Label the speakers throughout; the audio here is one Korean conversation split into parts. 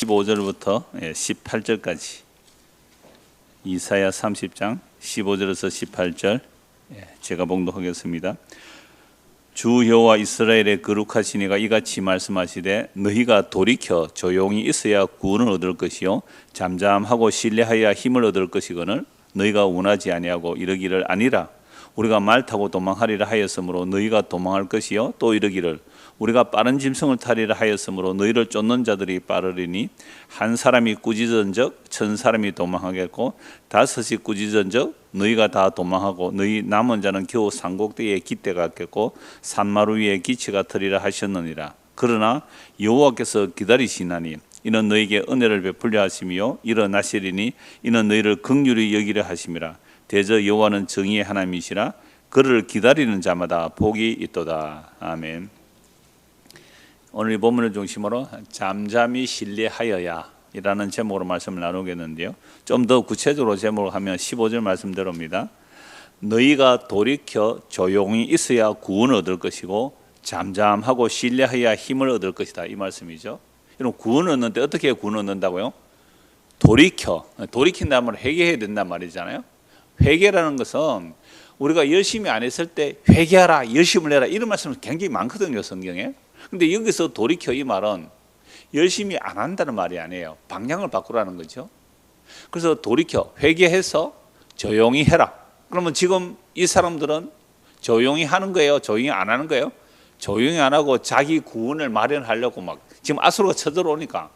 Speaker 1: 15절부터 18절까지 이사야 30장 15절에서 18절 제가 봉독하겠습니다. 주 여호와 이스라엘의 거룩하신 이가 이같이 말씀하시되 너희가 돌이켜 조용히 있어야 구원을 얻을 것이요 잠잠하고 신뢰하여야 힘을 얻을 것이거늘 너희가 원하지 아니하고 이르기를 아니라 우리가 말 타고 도망하리라 하였으므로 너희가 도망할 것이요 또 이르기를 우리가 빠른 짐승을 타리라 하였으므로 너희를 쫓는 자들이 빠르리니 한 사람이 꾸짖은적 천 사람이 도망하겠고 다섯이 꾸짖은적 너희가 다 도망하고 너희 남은 자는 겨우 산꼭대기에 깃대 같겠고 산마루 위에 기치 같으리라 하셨느니라. 그러나 여호와께서 기다리시나니 이는 너희에게 은혜를 베풀려 하심이요 일어나시리니 이는 너희를 긍휼히 여기려 하심이라. 대저 여호와는 정의의 하나님이시라. 그를 기다리는 자마다 복이 있도다. 아멘. 오늘 이 본문을 중심으로 잠잠히 신뢰하여야 이라는 제목으로 말씀을 나누겠는데요, 좀 더 구체적으로 제목을 하면 15절 말씀대로입니다. 너희가 돌이켜 조용히 있어야 구원을 얻을 것이고 잠잠하고 신뢰하여야 힘을 얻을 것이다, 이 말씀이죠. 이런 구원을 얻는데 어떻게 구원을 얻는다고요? 돌이킨다는 말은 회개해야 된단 말이잖아요. 회개라는 것은 우리가 열심히 안 했을 때 회개하라, 열심을 내라, 이런 말씀이 굉장히 많거든요, 성경에. 근데 여기서 돌이켜, 이 말은 열심히 안 한다는 말이 아니에요. 방향을 바꾸라는 거죠. 그래서 돌이켜, 회개해서 조용히 해라. 그러면 지금 이 사람들은 조용히 하는 거예요, 조용히 안 하는 거예요? 조용히 안 하고 자기 구원을 마련하려고 막 지금 아수르가 쳐들어오니까,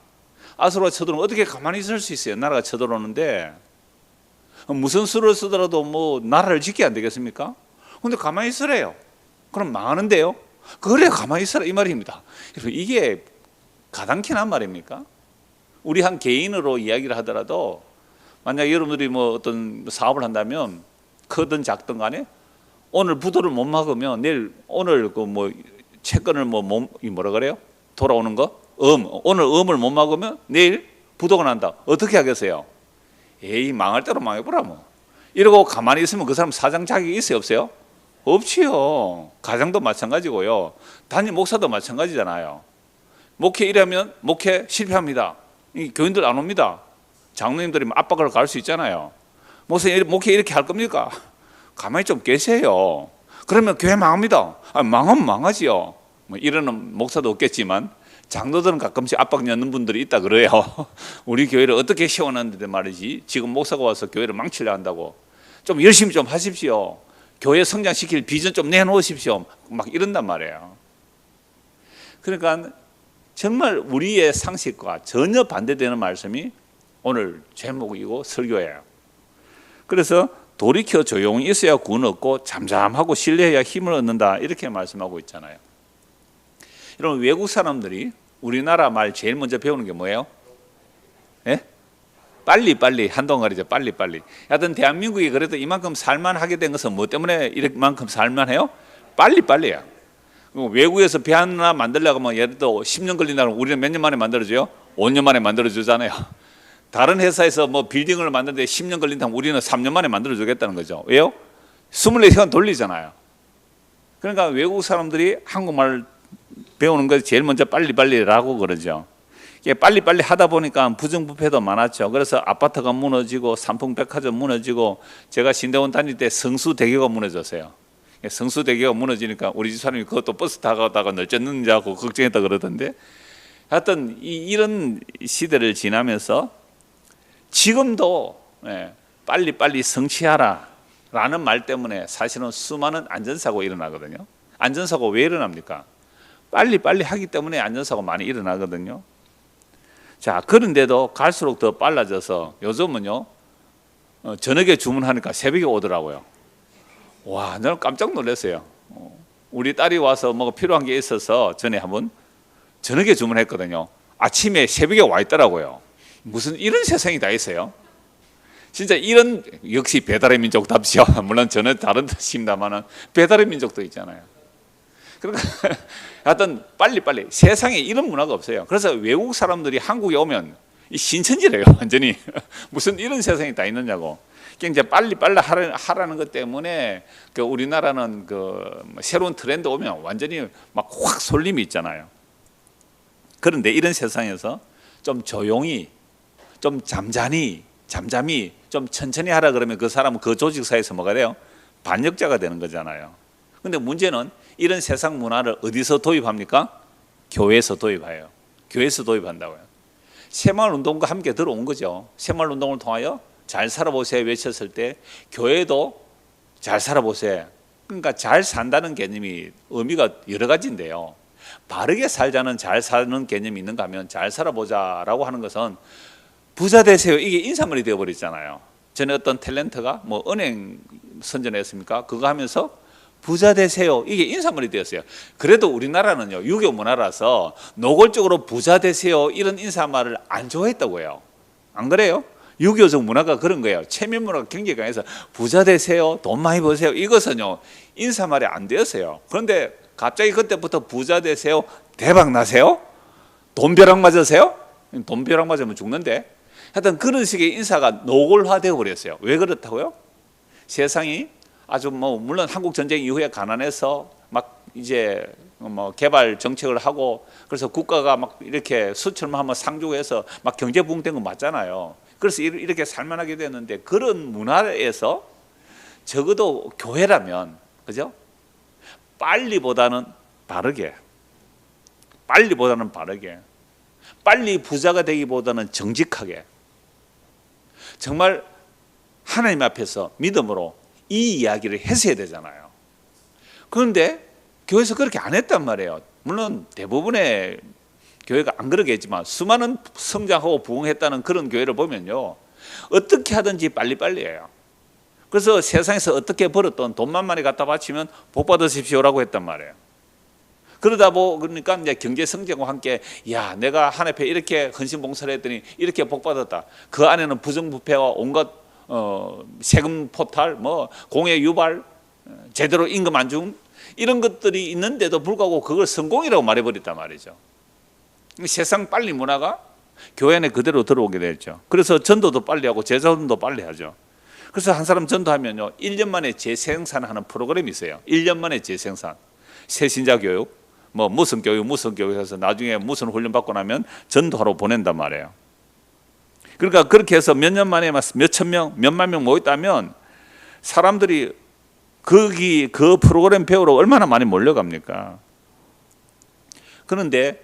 Speaker 1: 아수르가 쳐들어오면 어떻게 가만히 있을 수 있어요? 나라가 쳐들어오는데 무슨 수를 쓰더라도 뭐 나라를 지켜야 안 되겠습니까? 근데 가만히 있으래요. 그럼 망하는데요? 그래, 가만히 있어라, 이 말입니다. 이게 가당키난 말입니까? 우리 한 개인으로 이야기를 하더라도 만약 여러분들이 뭐 어떤 사업을 한다면 크든 작든 간에 오늘 부도를 못 막으면 내일 오늘 그 뭐 채권을 뭐라 그래요? 돌아오는 거? 오늘 음을 못 막으면 내일 부도가 난다. 어떻게 하겠어요? 에이, 망할 대로 망해보라 뭐. 이러고 가만히 있으면 그 사람 사장 자격이 있어요, 없어요? 없지요. 가정도 마찬가지고요. 단임 목사도 마찬가지잖아요. 목회 이러면 목회 실패합니다. 교인들 안 옵니다. 장로님들이 압박을 가할 수 있잖아요. 목사님 목회 이렇게 할 겁니까? 가만히 좀 계세요. 그러면 교회 망합니다. 망하면 망하지요. 뭐 이러는 목사도 없겠지만 장로들은 가끔씩 압박 넣는 분들이 있다 그래요. 우리 교회를 어떻게 세워놨는데 말이지 지금 목사가 와서 교회를 망치려 한다고. 좀 열심히 좀 하십시오. 교회 성장시킬 비전 좀 내놓으십시오. 막 이런단 말이에요. 그러니까 정말 우리의 상식과 전혀 반대되는 말씀이 오늘 제목이고 설교예요. 그래서 돌이켜 조용히 있어야 구원 얻고 잠잠하고 신뢰해야 힘을 얻는다, 이렇게 말씀하고 있잖아요. 여러분, 외국 사람들이 우리나라 말 제일 먼저 배우는 게 뭐예요? 예? 빨리 한동안이죠. 빨리. 하여튼 대한민국이 그래도 이만큼 살만하게 된 것은 뭐 때문에 이만큼 살만해요? 빨리야. 외국에서 배 하나 만들려고 하면 예를 들어 10년 걸린다면 우리는 몇 년 만에 만들어줘요? 5년 만에 만들어주잖아요. 다른 회사에서 뭐 빌딩을 만드는데 10년 걸린다면 우리는 3년 만에 만들어주겠다는 거죠. 왜요? 24시간 돌리잖아요. 그러니까 외국 사람들이 한국말 배우는 거 제일 먼저 빨리라고 그러죠. 빨리 하다 보니까 부정부패도 많았죠. 그래서 아파트가 무너지고 삼풍백화점 무너지고, 제가 신대원 다닐 때 성수대교가 무너졌어요. 성수대교가 무너지니까 우리 집 사람이 그것도 버스 타가다가 널뛰는지 하고 걱정했다 그러던데, 하여튼 이런 시대를 지나면서 지금도 빨리 성취하라 라는 말 때문에 사실은 수많은 안전사고가 일어나거든요. 안전사고 왜 일어납니까? 빨리 하기 때문에 안전사고 많이 일어나거든요. 자, 그런데도 갈수록 더 빨라져서 요즘은요, 저녁에 주문하니까 새벽에 오더라고요. 와, 저는 깜짝 놀랐어요. 우리 딸이 와서 뭐가 필요한 게 있어서 전에 한번 저녁에 주문했거든요. 아침에 새벽에 와 있더라고요. 무슨 이런 세상이 다 있어요. 진짜 이런, 역시 배달의 민족답죠. 물론 저는 다른 뜻입니다만 배달의 민족도 있잖아요. 그러니까 하여튼 빨리 세상에 이런 문화가 없어요. 그래서 외국 사람들이 한국에 오면 신천지래요, 완전히. 무슨 이런 세상이 다 있느냐고. 이제 빨리 하라는 것 때문에 그 우리나라는 그 새로운 트렌드 오면 완전히 막 확 설림이 있잖아요. 그런데 이런 세상에서 좀 조용히, 좀 잠잠히, 좀 천천히 하라 그러면 그 사람은 그 조직사에서 뭐가 돼요? 반역자가 되는 거잖아요. 근데 문제는 이런 세상 문화를 어디서 도입합니까? 교회에서 도입해요. 교회에서 도입한다고요. 새마을운동과 함께 들어온 거죠. 새마을운동을 통하여 잘 살아보세요 외쳤을 때 교회도 잘 살아보세요. 그러니까 잘 산다는 개념이 의미가 여러 가지인데요. 바르게 살자는 잘 사는 개념이 있는가 하면 잘 살아보자라고 하는 것은 부자 되세요. 이게 인사말이 되어버렸잖아요. 전에 어떤 탤런트가 뭐 은행 선전했습니까? 그거 하면서 부자 되세요. 이게 인사말이 되었어요. 그래도 우리나라는요, 유교 문화라서 노골적으로 부자 되세요 이런 인사말을 안 좋아했다고요. 안 그래요? 유교적 문화가 그런 거예요. 체면 문화가 굉장히 강해서 부자 되세요, 돈 많이 버세요 이것은요 인사말이 안 되었어요. 그런데 갑자기 그때부터 부자 되세요, 대박 나세요, 돈벼락 맞으세요? 돈벼락 맞으면 죽는데 하여튼 그런 식의 인사가 노골화되어 버렸어요. 왜 그렇다고요? 세상이 아주 뭐 물론 한국 전쟁 이후에 가난해서 막 이제 뭐 개발 정책을 하고 그래서 국가가 막 이렇게 수출만 하면 상조해서 막 경제 부흥된 건 맞잖아요. 그래서 이렇게 살만하게 됐는데 그런 문화에서 적어도 교회라면 그죠? 빨리보다는 바르게, 빨리 부자가 되기보다는 정직하게, 정말 하나님 앞에서 믿음으로 이 이야기를 했어야 되잖아요. 그런데 교회에서 그렇게 안 했단 말이에요. 물론 대부분의 교회가 안 그러겠지만 수많은 성장하고 부흥했다는 그런 교회를 보면요, 어떻게 하든지 빨리빨리 해요. 그래서 세상에서 어떻게 벌었던 돈만 많이 갖다 바치면 복 받으십시오라고 했단 말이에요. 그러다 보니까 이제 경제 성장과 함께 야 내가 하나님께 이렇게 헌신봉사를 했더니 이렇게 복 받았다. 그 안에는 부정부패와 온갖 세금 포탈, 뭐 공해 유발, 제대로 임금 안 준 이런 것들이 있는데도 불구하고 그걸 성공이라고 말해버렸단 말이죠. 세상 빨리 문화가 교회 안에 그대로 들어오게 됐죠. 그래서 전도도 빨리 하고 제자훈련도 빨리 하죠. 그래서 한 사람 전도하면요 1년 만에 재생산하는 프로그램이 있어요. 1년 만에 재생산, 새신자 교육, 뭐 무슨 교육 해서 나중에 무슨 훈련 받고 나면 전도하러 보낸단 말이에요. 그러니까 그렇게 해서 몇 년 만에 몇천 명, 몇만 명 모였다면 사람들이 그 프로그램 배우러 얼마나 많이 몰려갑니까? 그런데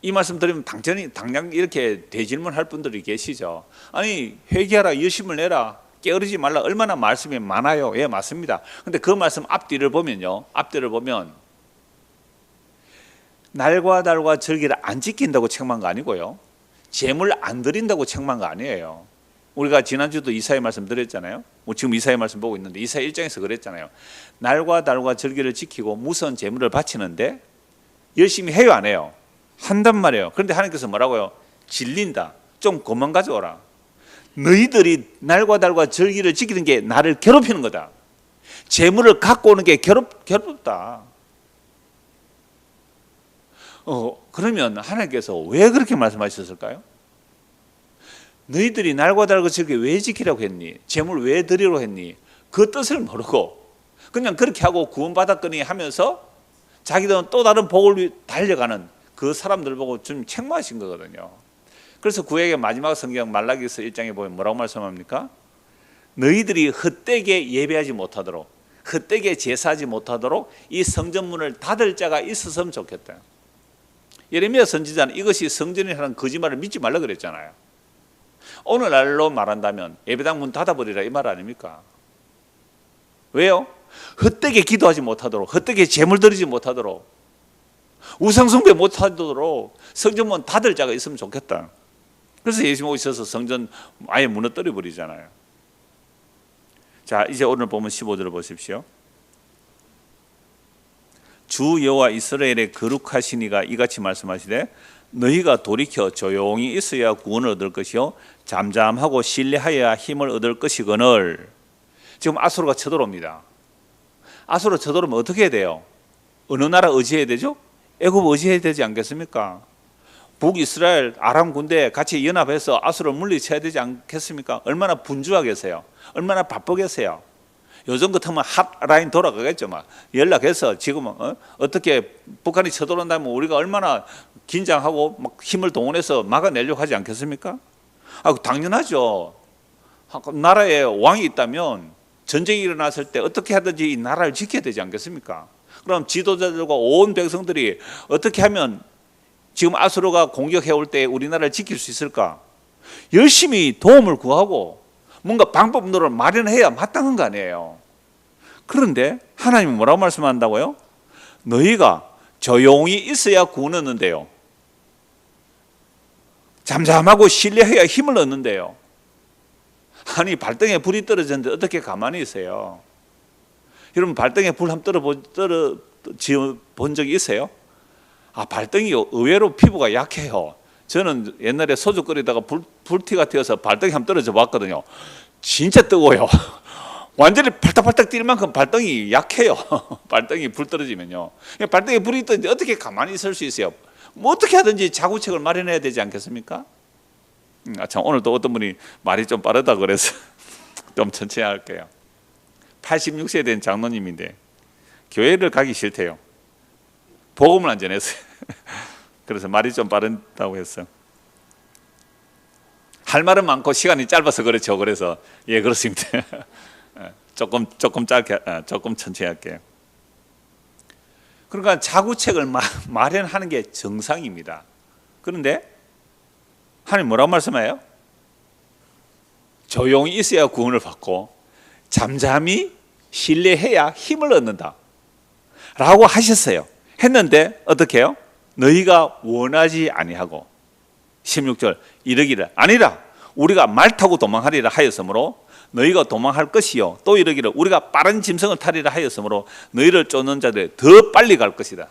Speaker 1: 이 말씀 드리면 당장 이렇게 대질문할 분들이 계시죠. 아니 회개하라, 열심을 내라, 게으르지 말라, 얼마나 말씀이 많아요. 예, 맞습니다. 근데 그 말씀 앞뒤를 보면 날과 달과 절기를 안 지킨다고 책망한 거 아니고요, 재물 안 드린다고 책망한 거 아니에요. 우리가 지난주도 이사야 말씀 드렸잖아요. 지금 이사야 말씀 보고 있는데 이사야 1장에서 그랬잖아요. 날과 달과 절기를 지키고 무선 재물을 바치는데 열심히 해요, 안 해요? 한단 말이에요. 그런데 하나님께서 뭐라고요? 질린다. 좀 그만 가져오라. 너희들이 날과 달과 절기를 지키는 게 나를 괴롭히는 거다. 재물을 갖고 오는 게 괴롭다. 그러면 하나님께서 왜 그렇게 말씀하셨을까요? 너희들이 날과 달과 절기 왜 지키라고 했니? 재물 왜 드리라고 했니? 그 뜻을 모르고 그냥 그렇게 하고 구원받았거니 하면서 자기들은 또 다른 복을 위해 달려가는 그 사람들 보고 좀 책망하신 거거든요. 그래서 구약의 마지막 성경 말라기서 1장에 보면 뭐라고 말씀합니까? 너희들이 헛되게 예배하지 못하도록, 헛되게 제사하지 못하도록 이 성전문을 닫을 자가 있었으면 좋겠다. 예레미야 선지자는 이것이 성전이라는 거짓말을 믿지 말라 그랬잖아요. 오늘날로 말한다면 예배당 문 닫아버리라 이 말 아닙니까? 왜요? 헛되게 기도하지 못하도록, 헛되게 재물 드리지 못하도록, 우상숭배 못하도록 성전문 닫을 자가 있으면 좋겠다. 그래서 예수님 오셔서 성전 아예 무너뜨려 버리잖아요. 자, 이제 오늘 보면 15절을 보십시오. 주 여호와 이스라엘의 거룩하시니가 이같이 말씀하시되 너희가 돌이켜 조용히 있어야 구원을 얻을 것이요 잠잠하고 신뢰하여야 힘을 얻을 것이거늘. 지금 아수르가 쳐들어옵니다. 아수르 쳐들어오면 어떻게 해야 돼요? 어느 나라 의지해야 되죠? 애굽 의지해야 되지 않겠습니까? 북이스라엘 아람 군대 같이 연합해서 아수르를 물리쳐야 되지 않겠습니까? 얼마나 분주하겠어요? 얼마나 바쁘겠어요? 요즘 같으면 핫라인 돌아가겠죠. 막 연락해서 지금은 어떻게 북한이 쳐들어온다면 우리가 얼마나 긴장하고 막 힘을 동원해서 막아내려고 하지 않겠습니까? 당연하죠. 나라에 왕이 있다면 전쟁이 일어났을 때 어떻게 하든지 이 나라를 지켜야 되지 않겠습니까? 그럼 지도자들과 온 백성들이 어떻게 하면 지금 아수르가 공격해 올 때 우리나라를 지킬 수 있을까? 열심히 도움을 구하고 뭔가 방법론을 마련해야 마땅한 거 아니에요. 그런데 하나님은 뭐라고 말씀한다고요? 너희가 조용히 있어야 구원 얻는데요. 잠잠하고 신뢰해야 힘을 얻는데요. 아니 발등에 불이 떨어졌는데 어떻게 가만히 있어요? 여러분 발등에 불 한번 떨어본 적이 있어요? 발등이 의외로 피부가 약해요. 저는 옛날에 소주 끓이다가 불티가 튀어서 발등이 한번 떨어져 봤거든요. 진짜 뜨거워요. 완전히 팔딱팔딱 뛸 만큼 발등이 약해요. 발등이 불 떨어지면요. 발등에 불이 떠는데 어떻게 가만히 있을 수 있어요? 뭐 어떻게 하든지 자구책을 마련해야 되지 않겠습니까? 참 오늘도 어떤 분이 말이 좀 빠르다 그래서 좀 천천히 할게요. 86세 된 장로님인데 교회를 가기 싫대요. 복음을 안 전했어요. 그래서 말이 좀 빠르다고 했어요. 할 말은 많고 시간이 짧아서 그렇죠. 그래서 예 그렇습니다. 조금 짧게 조금 천천히 할게요. 그러니까 자구책을 마련하는 게 정상입니다. 그런데 하나님 뭐라고 말씀해요? 조용히 있어야 구원을 받고 잠잠히 신뢰해야 힘을 얻는다 라고 하셨어요. 했는데 어떻게 해요? 너희가 원하지 아니하고 16절 이르기를 아니라 우리가 말 타고 도망하리라 하였으므로 너희가 도망할 것이요 또 이르기를 우리가 빠른 짐승을 타리라 하였으므로 너희를 쫓는 자들이 더 빨리 갈 것이다.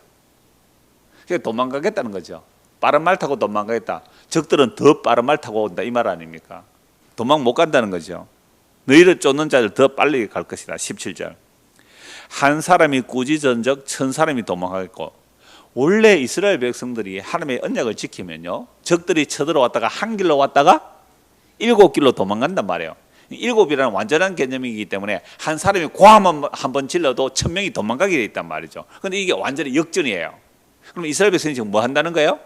Speaker 1: 그러니까 도망가겠다는 거죠. 빠른 말 타고 도망가겠다. 적들은 더 빠른 말 타고 온다 이 말 아닙니까? 도망 못 간다는 거죠. 너희를 쫓는 자들 더 빨리 갈 것이다. 17절 한 사람이 꾸짖은즉 천 사람이 도망하겠고 원래 이스라엘 백성들이 하나님의 언약을 지키면요 적들이 쳐들어왔다가 한 길로 왔다가 7길로 도망간단 말이에요. 7이라는 완전한 개념이기 때문에 한 사람이 고함 한번 질러도 1000명이 도망가게 돼 있단 말이죠. 그런데 이게 완전히 역전이에요. 그럼 이스라엘 백성이 지금 뭐 한다는 거예요?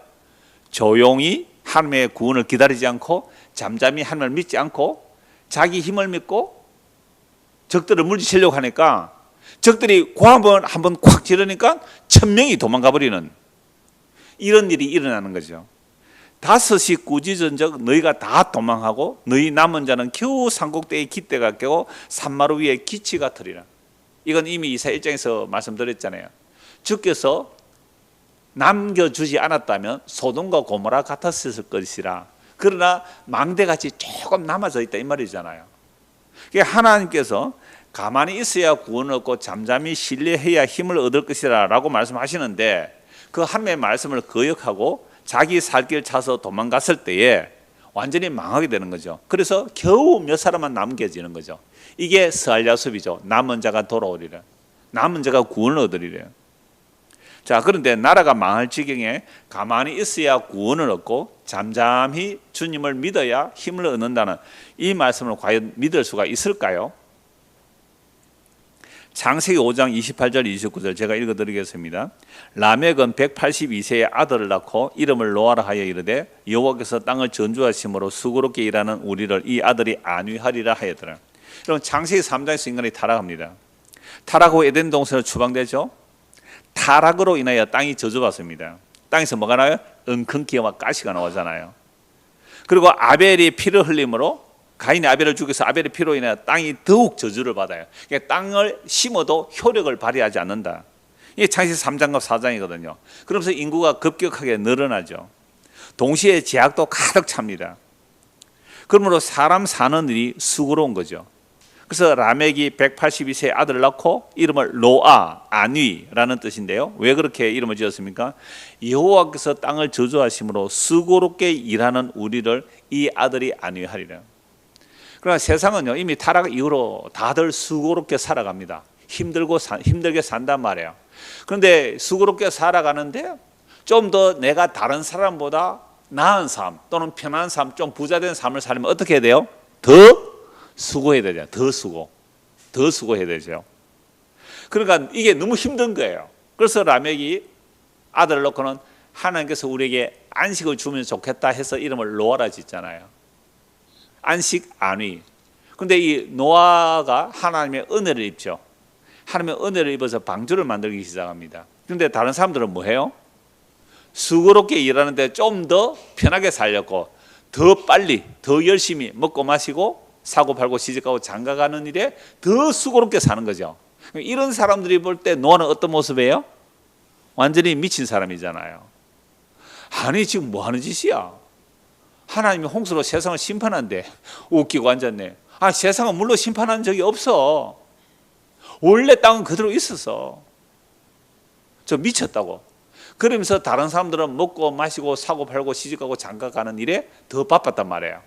Speaker 1: 조용히 하나님의 구원을 기다리지 않고 잠잠히 하나님을 믿지 않고 자기 힘을 믿고 적들을 물리치려고 하니까 적들이 고함을 한번 콱 지르니까 1000명이 도망가 버리는 이런 일이 일어나는 거죠. 5이 꾸짖은즉 너희가 다 도망하고 너희 남은 자는 겨우 산꼭대기 깃대가 깨고 산마루 위에 기치가 터리라. 이건 이미 이사 1장에서 말씀드렸잖아요. 주께서 남겨주지 않았다면 소돔과 고모라 같았을 것이라. 그러나 망대같이 조금 남아져 있다 이 말이잖아요. 그러니까 하나님께서 가만히 있어야 구원을 얻고 잠잠히 신뢰해야 힘을 얻을 것이라 라고 말씀하시는데 그 하나님의 말씀을 거역하고 자기 살 길 차서 도망갔을 때에 완전히 망하게 되는 거죠. 그래서 겨우 몇 사람만 남겨지는 거죠. 이게 스알야숲이죠. 남은 자가 돌아오리라. 남은 자가 구원을 얻으리라. 자, 그런데 나라가 망할 지경에 가만히 있어야 구원을 얻고 잠잠히 주님을 믿어야 힘을 얻는다는 이 말씀을 과연 믿을 수가 있을까요? 창세기 5장 28절 29절 제가 읽어드리겠습니다. 라멕은 182세의 아들을 낳고 이름을 노아라 하여 이르되 여호와께서 땅을 전주하심으로 수고롭게 일하는 우리를 이 아들이 안위하리라 하였더라. 여러분 창세기 3장에서 인간이 타락합니다. 타락 후 에덴 동산으로 추방되죠. 타락으로 인하여 땅이 저주받습니다. 땅에서 뭐가 나와요? 은큰기와 가시가 나오잖아요. 그리고 아벨이 피를 흘림으로 가인이 아벨을 죽여서 아벨의 피로 인해 땅이 더욱 저주를 받아요. 그러니까 땅을 심어도 효력을 발휘하지 않는다. 이게 창세기 3장과 4장이거든요. 그러면서 인구가 급격하게 늘어나죠. 동시에 제약도 가득 찹니다. 그러므로 사람 사는 일이 수고로운 거죠. 그래서 라멕이 182세의 아들을 낳고 이름을 노아, 안위라는 뜻인데요. 왜 그렇게 이름을 지었습니까? 여호와께서 땅을 저주하심으로 수고롭게 일하는 우리를 이 아들이 안위하리라. 그러나 세상은요 이미 타락 이후로 다들 수고롭게 살아갑니다. 힘들게 산단 말이에요. 그런데 수고롭게 살아가는데 좀 더 내가 다른 사람보다 나은 삶 또는 편한 삶, 좀 부자된 삶을 살면 어떻게 해야 돼요? 더 수고해야 되죠. 더 수고. 더 수고해야 되죠. 그러니까 이게 너무 힘든 거예요. 그래서 라멕이 아들을 놓고는 하나님께서 우리에게 안식을 주면 좋겠다 해서 이름을 노아라 짓잖아요. 안식, 안위. 근데 이 노아가 하나님의 은혜를 입죠. 하나님의 은혜를 입어서 방주를 만들기 시작합니다. 근데 다른 사람들은 뭐 해요? 수고롭게 일하는데 좀 더 편하게 살려고 더 빨리, 더 열심히 먹고 마시고 사고 팔고 시집가고 장가가는 일에 더 수고롭게 사는 거죠. 이런 사람들이 볼 때 노아는 어떤 모습이에요? 완전히 미친 사람이잖아요. 아니 지금 뭐 하는 짓이야? 하나님이 홍수로 세상을 심판한대. 웃기고 앉았네. 아, 세상은 물로 심판한 적이 없어. 원래 땅은 그대로 있었어. 저 미쳤다고. 그러면서 다른 사람들은 먹고 마시고 사고 팔고 시집가고 장가가는 일에 더 바빴단 말이에요.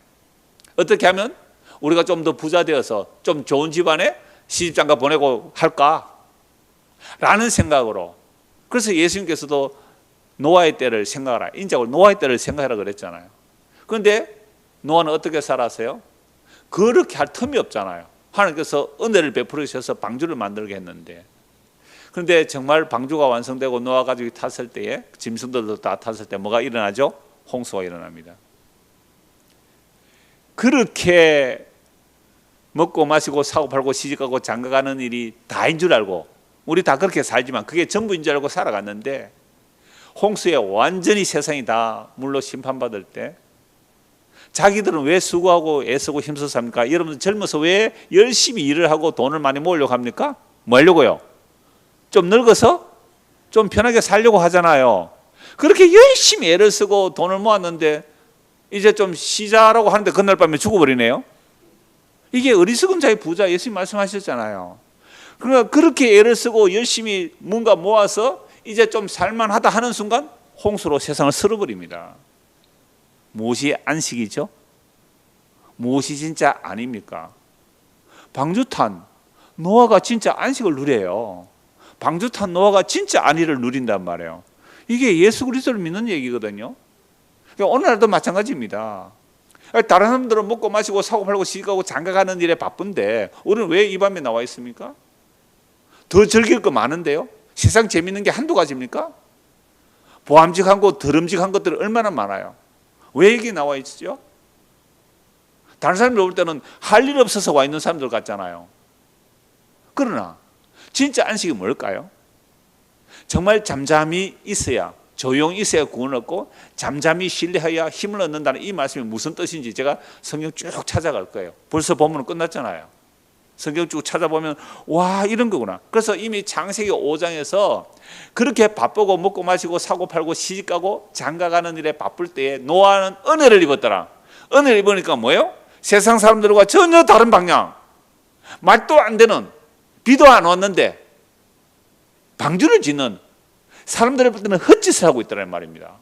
Speaker 1: 어떻게 하면 우리가 좀 더 부자 되어서 좀 좋은 집안에 시집장가 보내고 할까? 라는 생각으로. 그래서 예수님께서도 노아의 때를 생각하라. 인자고 노아의 때를 생각하라 그랬잖아요. 그런데 노아는 어떻게 살았어요? 그렇게 할 틈이 없잖아요. 하나님께서 은혜를 베풀으셔서 방주를 만들게 했는데, 그런데 정말 방주가 완성되고 노아 가족이 탔을 때에 짐승들도 다 탔을 때 뭐가 일어나죠? 홍수가 일어납니다. 그렇게 먹고 마시고 사고 팔고 시집가고 장가가는 일이 다인 줄 알고 우리 다 그렇게 살지만 그게 전부인 줄 알고 살아갔는데 홍수에 완전히 세상이 다 물로 심판받을 때 자기들은 왜 수고하고 애쓰고 힘써서 합니까? 여러분들 젊어서 왜 열심히 일을 하고 돈을 많이 모으려고 합니까? 뭐 하려고요? 좀 늙어서 좀 편하게 살려고 하잖아요. 그렇게 열심히 애를 쓰고 돈을 모았는데 이제 좀 쉬자라고 하는데 그날 밤에 죽어버리네요. 이게 어리석은 자의 부자, 예수님 말씀하셨잖아요. 그러니까 그렇게 애를 쓰고 열심히 뭔가 모아서 이제 좀 살만하다 하는 순간 홍수로 세상을 쓸어버립니다. 무엇이 안식이죠? 무엇이 진짜 아닙니까? 방주탄 노아가 진짜 안식을 누려요. 방주탄 노아가 진짜 안위를 누린단 말이에요. 이게 예수 그리스도를 믿는 얘기거든요. 그러니까 오늘날도 마찬가지입니다. 다른 사람들은 먹고 마시고 사고 팔고 시집가고 장가가는 일에 바쁜데 우리는 왜 이 밤에 나와 있습니까? 더 즐길 거 많은데요. 세상 재밌는 게 한두 가지입니까? 보암직한 거 더름직한 것들이 얼마나 많아요. 왜 여기 나와 있죠? 다른 사람들 볼 때는 할 일 없어서 와 있는 사람들 같잖아요. 그러나 진짜 안식이 뭘까요? 정말 잠잠히 있어야, 조용히 있어야 구원을 얻고 잠잠히 신뢰해야 힘을 얻는다는 이 말씀이 무슨 뜻인지 제가 성경 쭉 찾아갈 거예요. 벌써 본문은 끝났잖아요. 성경 쭉 찾아보면 와 이런 거구나. 그래서 이미 창세기 5장에서 그렇게 바쁘고 먹고 마시고 사고 팔고 시집가고 장가가는 일에 바쁠 때에 노아는 은혜를 입었더라. 은혜를 입으니까 뭐예요? 세상 사람들과 전혀 다른 방향. 말도 안 되는, 비도 안 왔는데 방주를 짓는 사람들을 볼 때는 헛짓을 하고 있다는 말입니다.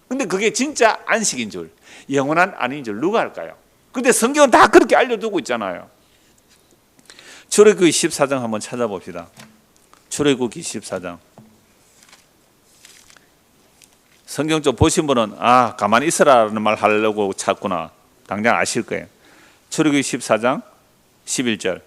Speaker 1: 근데 그게 진짜 안식인 줄, 영원한 안인 줄 누가 알까요? 근데 성경은 다 그렇게 알려두고 있잖아요. 출애굽기 14장 한번 찾아봅시다. 출애굽기 14장. 성경 좀 보신 분은 아 가만히 있으라는 말 하려고 찾구나. 당장 아실 거예요. 출애굽기 14장 11절.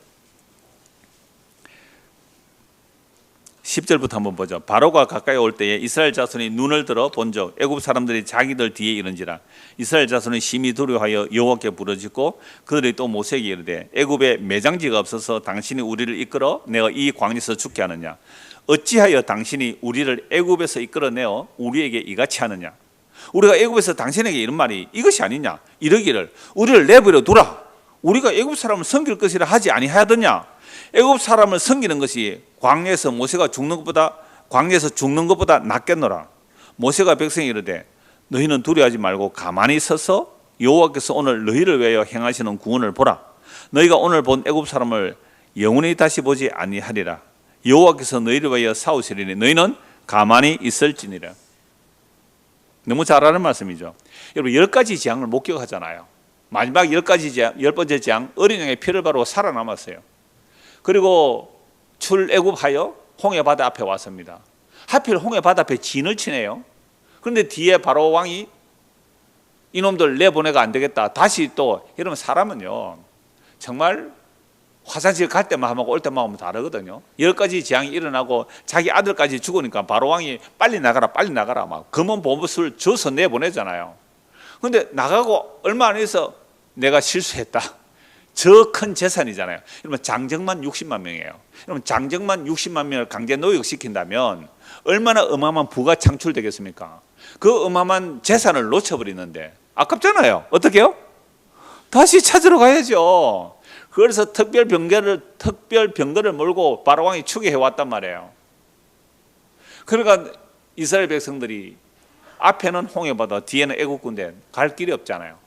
Speaker 1: 10절부터 한번 보죠. 바로가 가까이 올 때에 이스라엘 자손이 눈을 들어 본즉 애굽 사람들이 자기들 뒤에 이른지라. 이스라엘 자손이 심히 두려워하여 여호와께 부르짖고 그들이 또 모세에게 이르되 애굽에 매장지가 없어서 당신이 우리를 이끌어 내어 이 광야에서 죽게 하느냐. 어찌하여 당신이 우리를 애굽에서 이끌어내어 우리에게 이같이 하느냐. 우리가 애굽에서 당신에게 이런 말이 이것이 아니냐. 이러기를 우리를 내버려 두라. 우리가 애굽 사람을 섬길 것이라 하지 아니하였느냐. 애굽 사람을 섬기는 것이 광야에서 죽는 것보다 낫겠노라. 모세가 백성에게 이르되 너희는 두려워하지 말고 가만히 서서 여호와께서 오늘 너희를 위하여 행하시는 구원을 보라. 너희가 오늘 본 애굽 사람을 영원히 다시 보지 아니하리라. 여호와께서 너희를 위하여 싸우시리니 너희는 가만히 있을지니라. 너무 잘 아는 말씀이죠. 여러분 10가지 재앙을 목격하잖아요. 마지막 10번째 재앙 어린 양의 피를 바르고 살아남았어요. 그리고 출애굽하여 홍해 바다 앞에 왔습니다. 하필 홍해 바다 앞에 진을 치네요. 그런데 뒤에 바로 왕이 이놈들 내보내가 안 되겠다. 다시 또 여러분 사람은요 정말 화장실 갈 때만 하고 올 때만 하면 다르거든요. 10가지 재앙이 일어나고 자기 아들까지 죽으니까 바로왕이 빨리 나가라 빨리 나가라 막 검은 보봇을 줘서 내보내잖아요. 근데 나가고 얼마 안 해서 내가 실수했다. 저 큰 재산이잖아요. 그러면 장정만 60만 명이에요. 그러면 장정만 60만 명을 강제 노역시킨다면 얼마나 어마어마한 부가 창출되겠습니까? 그 어마어마한 재산을 놓쳐버리는데 아깝잖아요. 어떻게 해요? 다시 찾으러 가야죠. 그래서 특별 병거를 몰고 바로왕이 추격해 왔단 말이에요. 그러니까 이스라엘 백성들이 앞에는 홍해바다, 뒤에는 애국 군대, 갈 길이 없잖아요.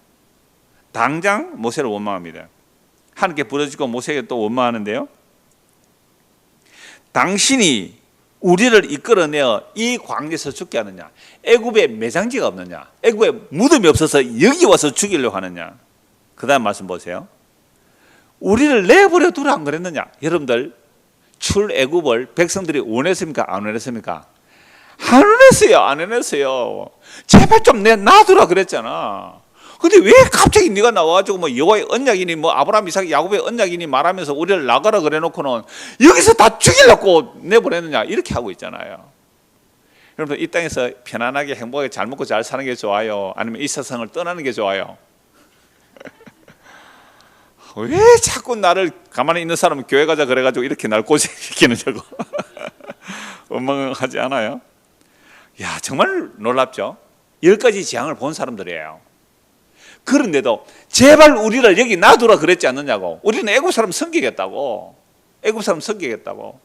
Speaker 1: 당장 모세를 원망합니다. 하나님께 부르짖고 모세에게 또 원망하는데요. 당신이 우리를 이끌어내어 이 광야에서 죽게 하느냐? 애굽에 매장지가 없느냐? 애굽에 무덤이 없어서 여기 와서 죽이려고 하느냐? 그 다음 말씀 보세요. 우리를 내버려 두라 안 그랬느냐? 여러분들 출애굽을 백성들이 원했습니까? 안 원했습니까? 안 원했어요. 안 원했어요. 제발 좀 놔두라 그랬잖아. 근데 왜 갑자기 네가 나와가지고 뭐 여호와의 언약이니 뭐 아브라함 이삭 야곱의 언약이니 말하면서 우리를 나가라 그래놓고는 여기서 다 죽이려고 내보냈느냐 이렇게 하고 있잖아요. 여러분 이 땅에서 편안하게 행복하게 잘 먹고 잘 사는 게 좋아요? 아니면 이 세상을 떠나는 게 좋아요? 왜 자꾸 나를 가만히 있는 사람은 교회 가자 그래가지고 이렇게 날 고생시키는 저거 원망하지 않아요? 야 정말 놀랍죠? 10가지 재앙을 본 사람들이에요. 그런데도 제발 우리를 여기 놔두라 그랬지 않느냐고. 우리는 애국 사람 섬기겠다고. 애국 사람 섬기겠다고.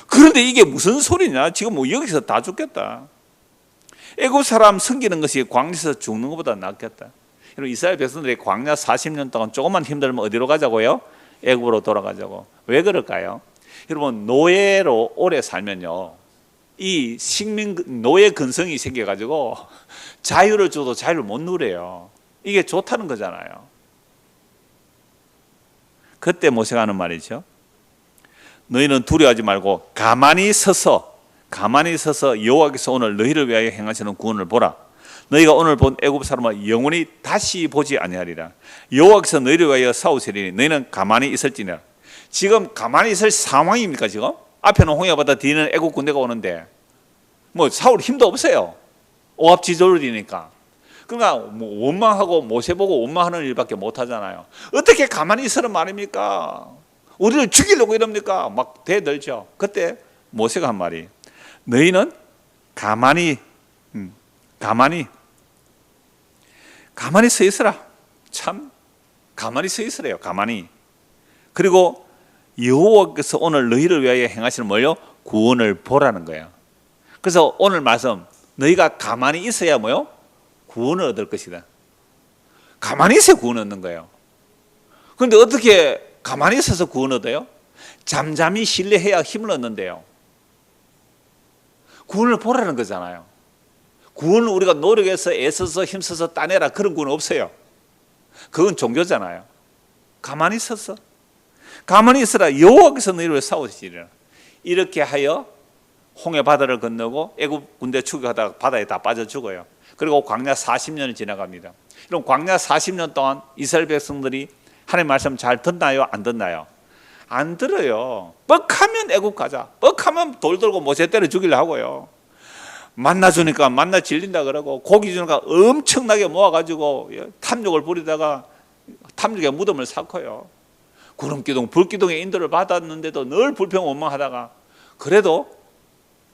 Speaker 1: 그런데 이게 무슨 소리냐? 지금 뭐 여기서 다 죽겠다. 애국 사람 섬기는 것이 광야에서 죽는 것보다 낫겠다. 여러분 이스라엘 백성들이 광야 40년 동안 조금만 힘들면 어디로 가자고요? 애굽으로 돌아가자고. 왜 그럴까요? 여러분 노예로 오래 살면요, 이 노예 근성이 생겨가지고 자유를 줘도 자유를 못 누려요. 이게 좋다는 거잖아요. 그때 모세가 하는 말이죠. 너희는 두려워하지 말고 가만히 서서 여호와께서 오늘 너희를 위하여 행하시는 구원을 보라. 너희가 오늘 본 애굽 사람을 영원히 다시 보지 아니하리라. 여호와께서 너희를 위하여 싸우시리니 너희는 가만히 있을지니라. 지금 가만히 있을 상황입니까? 지금 앞에는 홍해바다, 뒤에는 애굽 군대가 오는데 뭐 싸울 힘도 없어요. 오합지졸이니까. 그러니까 뭐 원망하고 모세 보고 원망하는 일밖에 못 하잖아요. 어떻게 가만히 있으란 말입니까? 우리를 죽이려고 이럽니까? 막 대들죠. 그때 모세가 한 말이 너희는 가만히 서 있으라. 참 가만히 서 있으래요. 가만히. 그리고 여호와께서 오늘 너희를 위하여 행하시는 뭐요? 구원을 보라는 거예요. 그래서 오늘 말씀 너희가 가만히 있어야 뭐요? 구원을 얻을 것이다. 가만히 있어야 구원 얻는 거예요. 그런데 어떻게 가만히 있어서 구원 얻어요? 잠잠히 신뢰해야 힘을 얻는데요. 구원을 보라는 거잖아요. 구원을 우리가 노력해서 애써서 힘써서 따내라 그런 구원 없어요. 그건 종교잖아요. 가만히 있어서 가만히 있으라. 여호와께서 너희를 싸우시리라. 이렇게 하여 홍해 바다를 건너고 애굽 군대 추격하다가 바다에 다 빠져 죽어요. 그리고 광야 40년이 지나갑니다. 그럼 광야 40년 동안 이스라엘 백성들이 하나님 말씀 잘 듣나요? 안 듣나요? 안 들어요. 뻑하면 애굽 가자. 뻑하면 돌 들고 모세 때려 죽이려 하고요. 만나주니까 만나 질린다 그러고 고기 주니까 엄청나게 모아가지고 탐욕을 부리다가 탐욕의 무덤을 쌓고요. 구름기둥, 불기둥의 인도를 받았는데도 늘 불평 원망하다가 그래도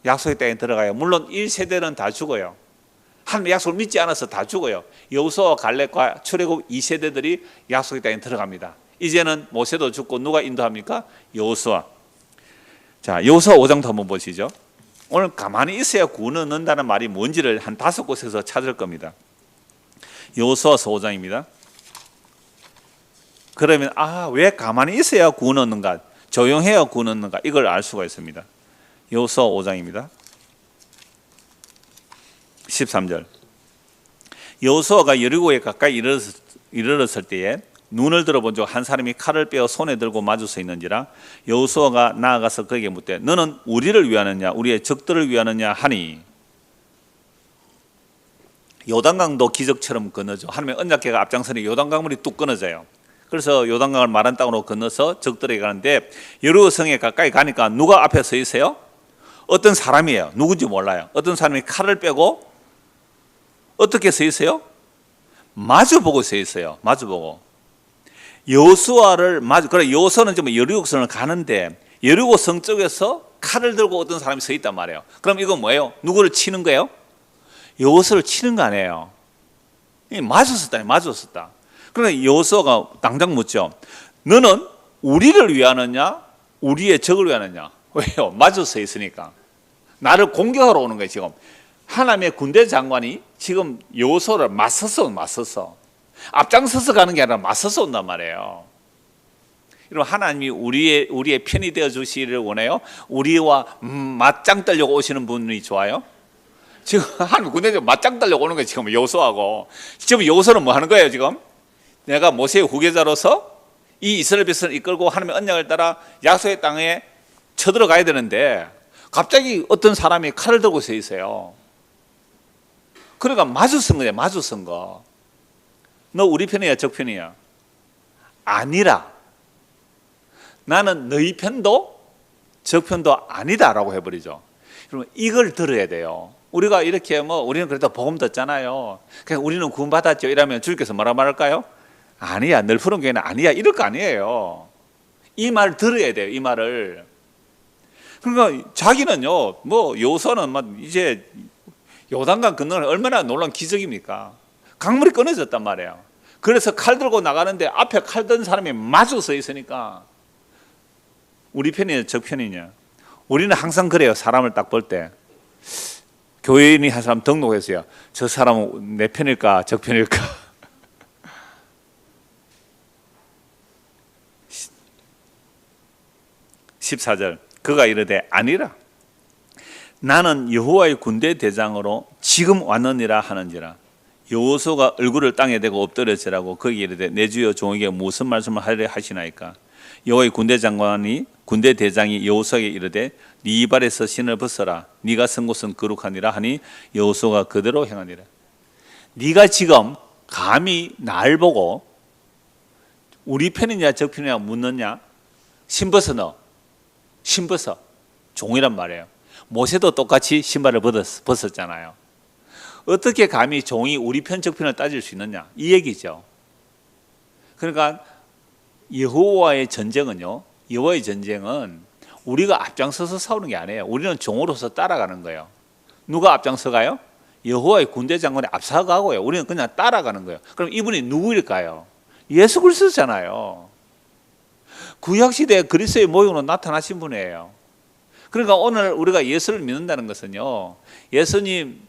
Speaker 1: 약속의 땅에 들어가요. 물론 1세대는 다 죽어요. 하나님의 약속을 믿지 않아서 다 죽어요. 여호수아와 갈렙과 출애굽 2세대들이 약속의 땅에 들어갑니다. 이제는 모세도 죽고 누가 인도합니까? 여호수아. 자, 여호수아 5장도 한번 보시죠. 오늘 가만히 있어야 구원을 얻는다는 말이 뭔지를 한 5곳에서 찾을 겁니다. 여호수아서 5장입니다. 그러면 왜 가만히 있어야 구원 얻는가? 조용해야 구원 얻는가? 이걸 알 수가 있습니다. 여호수아 5장입니다. 13절. 여호수아가 여리고에 가까이 이르렀을 때에 눈을 들어본 적 한 사람이 칼을 빼어 손에 들고 마주 서 있는지라. 여호수아가 나아가서 그에게 묻되 너는 우리를 위하느냐 우리의 적들을 위하느냐 하니. 요단강도 기적처럼 끊어져. 하나님의 언약궤가 앞장서니 요단강물이 뚝 끊어져요. 그래서 요단강을 마른 땅으로 건너서 적들에게 가는데 여리고 성에 가까이 가니까 누가 앞에 서 있어요? 어떤 사람이에요. 누군지 몰라요. 어떤 사람이 칼을 빼고 어떻게 서 있어요? 마주보고 서 있어요. 마주보고. 여호수아를 그래 여호수아는 지금 여리고 성을 가는데 여리고 성 쪽에서 칼을 들고 어떤 사람이 서 있단 말이에요. 그럼 이건 뭐예요? 누구를 치는 거예요? 여호수아를 치는 거 아니에요. 마주섰다. 마주섰다. 그러니까 여호수아가 당장 묻죠. 너는 우리를 위하느냐? 우리의 적을 위하느냐? 왜요? 마주 서 있으니까. 나를 공격하러 오는 거예요, 지금. 하나님의 군대 장관이 지금 여호수아를 맞섰어. 앞장서서 가는 게 아니라 맞서서 온단 말이에요. 여러분, 하나님이 우리의 편이 되어 주시기를 원해요. 우리와 맞짱 뜨려고 오시는 분이 좋아요. 지금 하나님 군대에 맞짱 뜨려고 오는 거예요. 지금 여호수아하고. 지금 여호수아는 뭐 하는 거예요, 지금? 내가 모세의 후계자로서 이 이스라엘 백성을 이끌고 하나님의 언약을 따라 약속의 땅에 쳐들어가야 되는데 갑자기 어떤 사람이 칼을 들고 서 있어요. 그러니까 마주선 거예요. 마주선 거. 너 우리 편이야, 적 편이야? 아니라. 나는 너희 편도 적 편도 아니다라고 해버리죠. 그러면 이걸 들어야 돼요. 우리가 이렇게 우리는 그래도 복음 듣잖아요. 그냥 우리는 구원받았죠. 이러면 주님께서 뭐라 말할까요? 아니야, 늘 푸른 교회는 아니야. 이럴 거 아니에요. 이 말 들어야 돼요. 이 말을. 그러니까 자기는요, 여호수아는 이제 요단강 건너는 얼마나 놀라운 기적입니까? 강물이 끊어졌단 말이에요. 그래서 칼 들고 나가는데 앞에 칼 든 사람이 마주 서 있으니까 우리 편이냐 적 편이냐. 우리는 항상 그래요. 사람을 딱 볼 때. 교회인이 한 사람 등록했어요. 저 사람은 내 편일까 적 편일까. 14절 그가 이르되 아니라 나는 여호와의 군대 대장으로 지금 왔느니라 하는지라. 여호수아가 얼굴을 땅에 대고 엎드려지라고 거기 이르되 내 주여 종에게 무슨 말씀을 하려 하시나이까. 여호와의 군대 대장이 여호수아에게 이르되 네 이발에서 신을 벗어라. 네가 선 곳은 거룩하니라 하니 여호수아가 그대로 행하니라. 네가 지금 감히 날 보고 우리 편이냐 적 편이냐 묻느냐? 신벗어 너. 신벗어. 종이란 말이에요. 모세도 똑같이 신발을 벗었잖아요. 어떻게 감히 종이 우리 편 적 편을 따질 수 있느냐? 이 얘기죠. 그러니까 여호와의 전쟁은 우리가 앞장서서 싸우는 게 아니에요. 우리는 종으로서 따라가는 거예요. 누가 앞장서 가요? 여호와의 군대 장관이 앞서가고요. 우리는 그냥 따라가는 거예요. 그럼 이분이 누구일까요? 예수 그리스도잖아요. 구약시대에 그리스도의 모형으로 나타나신 분이에요. 그러니까 오늘 우리가 예수를 믿는다는 것은요, 예수님,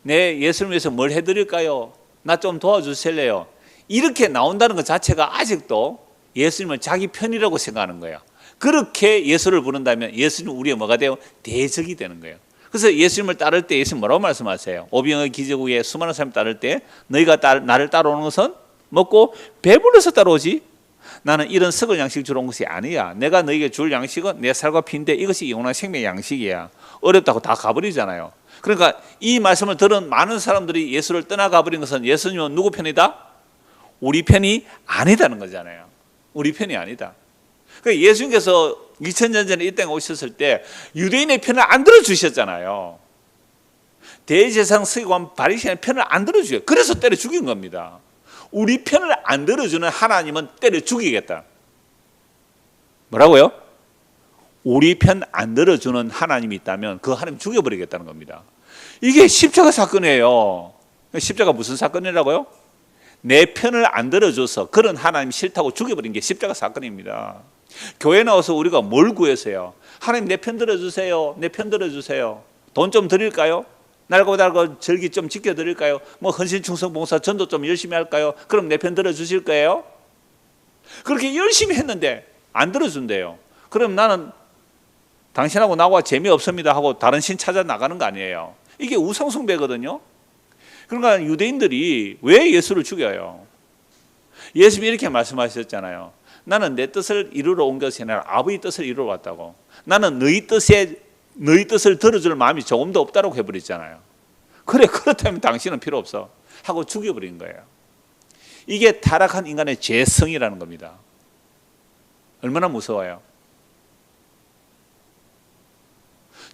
Speaker 1: 내 예수를 위해서 뭘 해드릴까요? 나 좀 도와주실래요? 이렇게 나온다는 것 자체가 아직도 예수님을 자기 편이라고 생각하는 거예요. 그렇게 예수를 부른다면 예수님은 우리의 뭐가 돼요? 대적이 되는 거예요. 그래서 예수님을 따를 때 예수님 뭐라고 말씀하세요? 오병의 기적 후에 수많은 사람이 따를 때 너희가 나를 따라오는 것은 먹고 배불러서 따라오지 나는 이런 썩을 양식 주러 온 것이 아니야. 내가 너희에게 줄 양식은 내 살과 피인데 이것이 영원한 생명의 양식이야. 어렵다고 다 가버리잖아요. 그러니까 이 말씀을 들은 많은 사람들이 예수를 떠나가 버린 것은 예수님은 누구 편이다? 우리 편이 아니다는 거잖아요. 우리 편이 아니다. 그러니까 예수님께서 2000년 전에 이 땅에 오셨을 때 유대인의 편을 안 들어주셨잖아요. 대제사장 서기관 바리새인의 편을 안 들어주셔요. 그래서 때려 죽인 겁니다. 우리 편을 안 들어주는 하나님은 때려 죽이겠다. 뭐라고요? 우리 편 안 들어주는 하나님이 있다면 그 하나님 죽여버리겠다는 겁니다. 이게 십자가 사건이에요. 십자가 무슨 사건이라고요? 내 편을 안 들어줘서 그런 하나님 싫다고 죽여버린 게 십자가 사건입니다. 교회 나와서 우리가 뭘 구했어요? 하나님 내 편 들어주세요. 내 편 들어주세요. 돈 좀 드릴까요? 날고 절기 좀 지켜드릴까요? 헌신 충성 봉사 전도 좀 열심히 할까요? 그럼 내 편 들어주실 거예요? 그렇게 열심히 했는데 안 들어준대요. 그럼 나는 당신하고 나와 재미없습니다 하고 다른 신 찾아 나가는 거 아니에요. 이게 우상숭배거든요. 그러니까 유대인들이 왜 예수를 죽여요? 예수님이 이렇게 말씀하셨잖아요. 나는 내 뜻을 이루러 온 것이 아니라 아버지 뜻을 이루러 왔다고. 나는 너희 뜻을 들어줄 마음이 조금도 없다고 해버렸잖아요. 그래, 그렇다면 당신은 필요 없어 하고 죽여버린 거예요. 이게 타락한 인간의 죄성이라는 겁니다. 얼마나 무서워요.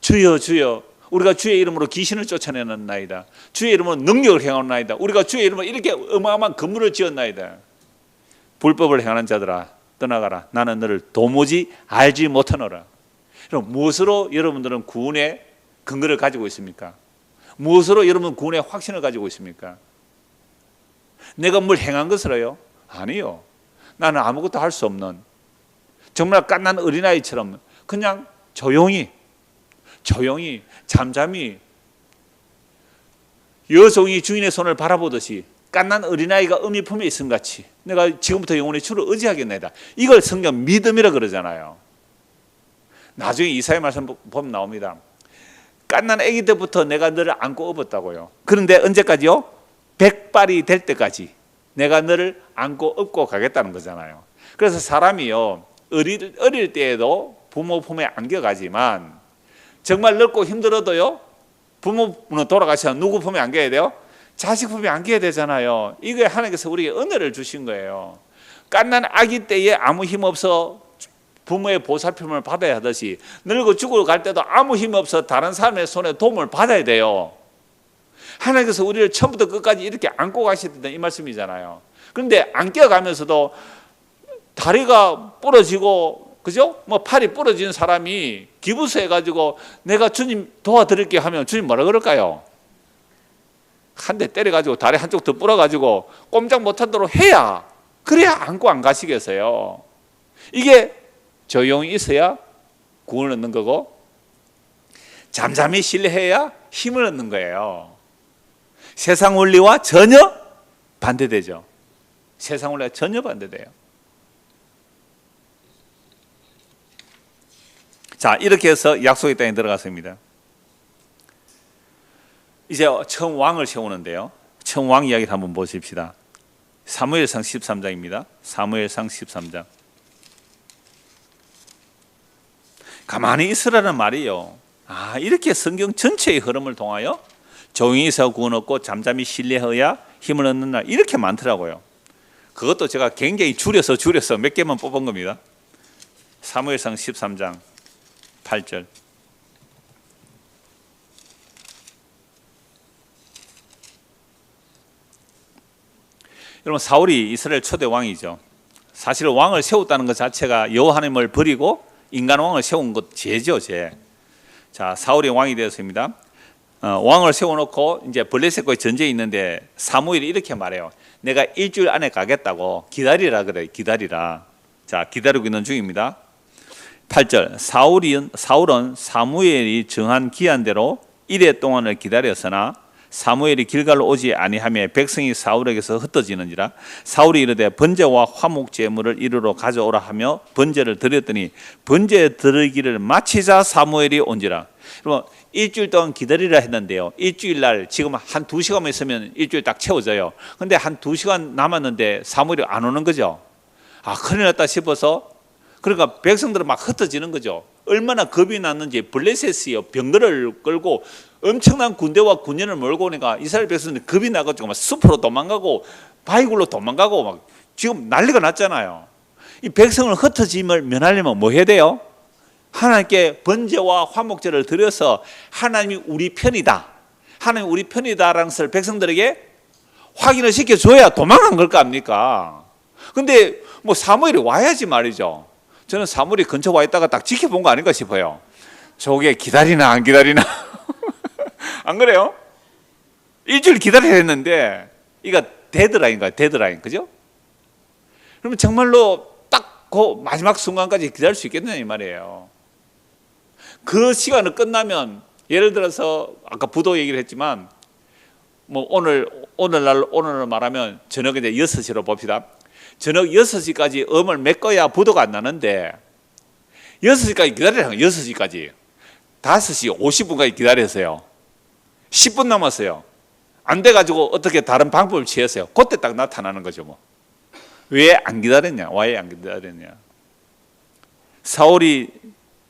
Speaker 1: 주여 주여 우리가 주의 이름으로 귀신을 쫓아내었나이다. 주의 이름으로 능력을 행하나이다. 우리가 주의 이름으로 이렇게 어마어마한 건물을 지었나이다. 불법을 행하는 자들아 떠나가라. 나는 너를 도무지 알지 못하노라. 그럼 무엇으로 여러분들은 구원의 근거를 가지고 있습니까? 무엇으로 여러분 구원의 확신을 가지고 있습니까? 내가 뭘 행한 것으로요? 아니요. 나는 아무것도 할 수 없는 정말 갓난 어린아이처럼 그냥 조용히 잠잠히 여종이 주인의 손을 바라보듯이 갓난 어린아이가 어미 품에 있음 같이 내가 지금부터 영원히 주를 의지하겠나이다. 이걸 성경 믿음이라 그러잖아요. 나중에 이사야 말씀 보면 나옵니다. 갓난 아기 때부터 내가 너를 안고 업었다고요. 그런데 언제까지요? 백발이 될 때까지 내가 너를 안고 업고 가겠다는 거잖아요. 그래서 사람이요 어릴 때에도 부모 품에 안겨가지만 정말 넓고 힘들어도요 부모는 돌아가시면 누구 품에 안겨야 돼요? 자식 품에 안겨야 되잖아요. 이게 하나님께서 우리에게 은혜를 주신 거예요. 갓난 아기 때에 아무 힘 없어 부모의 보살핌을 받아야 하듯이 늙어 죽어 갈 때도 아무 힘 없어 다른 사람의 손에 도움을 받아야 돼요. 하나님께서 우리를 처음부터 끝까지 이렇게 안고 가시던 이 말씀이잖아요. 그런데 안겨가면서도 다리가 부러지고 그죠? 뭐 팔이 부러진 사람이 기부스해가지고 내가 주님 도와드릴게 하면 주님 뭐라 그럴까요? 한 대 때려가지고 다리 한쪽 더 부러가지고 꼼짝 못하도록 해야 그래야 안고 안 가시겠어요. 이게 조용히 있어야 구원을 얻는 거고 잠잠히 신뢰해야 힘을 얻는 거예요. 세상 원리와 전혀 반대되죠. 세상 원리와 전혀 반대돼요. 자, 이렇게 해서 약속의 땅에 들어갔습니다. 이제 처음 왕을 세우는데요. 처음 왕 이야기를 한번 보십시다. 사무엘상 13장입니다. 사무엘상 13장. 가만히 있으라는 말이요. 이렇게 성경 전체의 흐름을 통하여 조용히 있어 구원 얻고 잠잠히 신뢰해야 힘을 얻는 날 이렇게 많더라고요. 그것도 제가 굉장히 줄여서 몇 개만 뽑은 겁니다. 사무엘상 13장 8절. 여러분 사울이 이스라엘 초대 왕이죠. 사실 왕을 세웠다는 것 자체가 여호와 하나님을 버리고 인간 왕을 세운 것 죄죠, 죄. 자, 사울이 왕이 되었습니다. 왕을 세워놓고 이제 블레셋과의 전쟁이 있는데 사무엘이 이렇게 말해요. 내가 일주일 안에 가겠다고 기다리라 그래. 기다리라. 자, 기다리고 있는 중입니다. 8절. 사울은 사무엘이 정한 기한대로 이래 동안을 기다렸으나 사무엘이 길갈로 오지 아니하며 백성이 사울에게서 흩어지는지라. 사울이 이르되 번제와 화목 제물을 이리로 가져오라 하며 번제를 드렸더니 번제 드리기를 마치자 사무엘이 온지라. 그러면 일주일 동안 기다리라 했는데요. 일주일 날 지금 한 2시간만 있으면 일주일 딱 채워져요. 근데 한 2시간 남았는데 사무엘이 안 오는 거죠. 큰일 났다 싶어서 그러니까 백성들은 막 흩어지는 거죠. 얼마나 겁이 났는지 블레셋이요 병거를 끌고 엄청난 군대와 군인을 몰고 오니까 이스라엘 백성들이 겁이 나가지고 막 숲으로 도망가고 바위굴로 도망가고 막 지금 난리가 났잖아요. 이 백성을 흩어짐을 면하려면 뭐 해야 돼요? 하나님께 번제와 화목제를 드려서 하나님이 우리 편이다. 하나님이 우리 편이다라는 것을 백성들에게 확인을 시켜줘야 도망간 걸까 합니까? 근데 뭐 사무엘이 와야지 말이죠. 저는 사무엘이 근처 와 있다가 딱 지켜본 거 아닌가 싶어요. 저게 기다리나 안 기다리나. 안 그래요? 일주일 기다려야 했는데 이거 데드라인가요? 데드라인, 그죠? 그러면 정말로 딱 그 마지막 순간까지 기다릴 수 있겠느냐 이 말이에요. 그 시간을 끝나면 예를 들어서 아까 부도 얘기를 했지만 뭐 오늘날 말하면 저녁에 이제 6시로 봅시다. 저녁 6시까지 음을 메꿔야 부도가 안 나는데 6시까지 기다리라는 거예요. 6시까지 5시 50분까지 기다렸어요. 10분 남았어요. 안 돼가지고 어떻게 다른 방법을 취했어요. 그때 딱 나타나는 거죠. 뭐. 왜 안 기다렸냐? 왜 안 기다렸냐? 사울이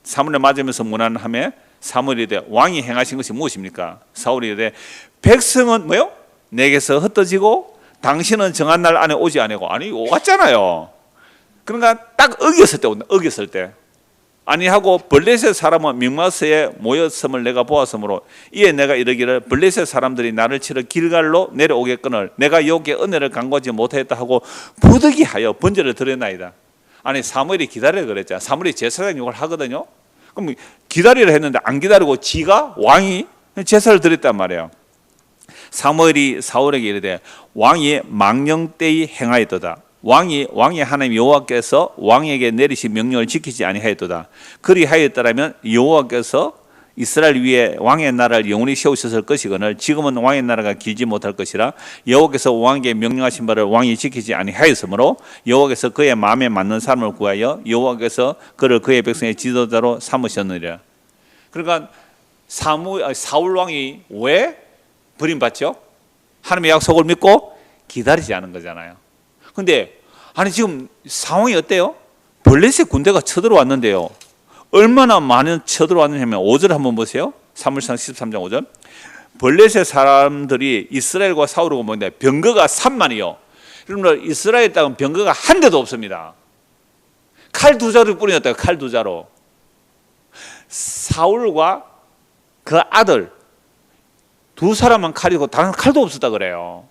Speaker 1: 사무엘을 맞으면서 문안하며 사무엘이 이르되 왕이 행하신 것이 무엇입니까? 사울이 이르되 백성은 뭐요? 내게서 흩어지고 당신은 정한 날 안에 오지 아니고, 아니 오갔잖아요. 그러니까 딱 어겼을 때 온다. 어겼을 때. 아니하고 블레셋 사람은 mik마스에 모였음을 내가 보았으므로 이에 내가 이르기를 블레셋 사람들이 나를 치러 길갈로 내려오겠거늘 내가 여기에 은혜를 간구하지 못하였다 하고 부득이하여 번제를 드렸나이다. 아니 사무엘이 기다리라 그랬잖아. 사무엘이 제사장 역을 하거든요. 그럼 기다리라 했는데 안 기다리고 지가 왕이 제사를 드렸단 말이에요. 사무엘이 사울에게 이르되 왕이 망령되이 행하였도다. 왕이 하나님 여호와께서 왕에게 내리신 명령을 지키지 아니하였도다. 그리하였더라면 여호와께서 이스라엘 위에 왕의 나라를 영원히 세우셨을 것이거늘 지금은 왕의 나라가 길지 못할 것이라 여호와께서 왕에게 명령하신 바를 왕이 지키지 아니하였으므로 여호와께서 그의 마음에 맞는 사람을 구하여 여호와께서 그를 그의 백성의 지도자로 삼으셨느니라. 그러니까 사울 왕이 왜 버림받죠? 하나님의 약속을 믿고 기다리지 않은 거잖아요. 근데 아니 지금 상황이 어때요? 블레셋 군대가 쳐들어왔는데요. 얼마나 많은 쳐들어왔느냐면 5절 한번 보세요. 사무엘상 13장 5절. 블레셋 사람들이 이스라엘과 싸우려고 모였는데 병거가 3만이요. 여러분들 이스라엘 땅은 병거가 한 대도 없습니다. 칼 두 자루 뿌렸다고. 칼 두 자루. 사울과 그 아들 두 사람만 칼이고 다른 칼도 없었다 그래요.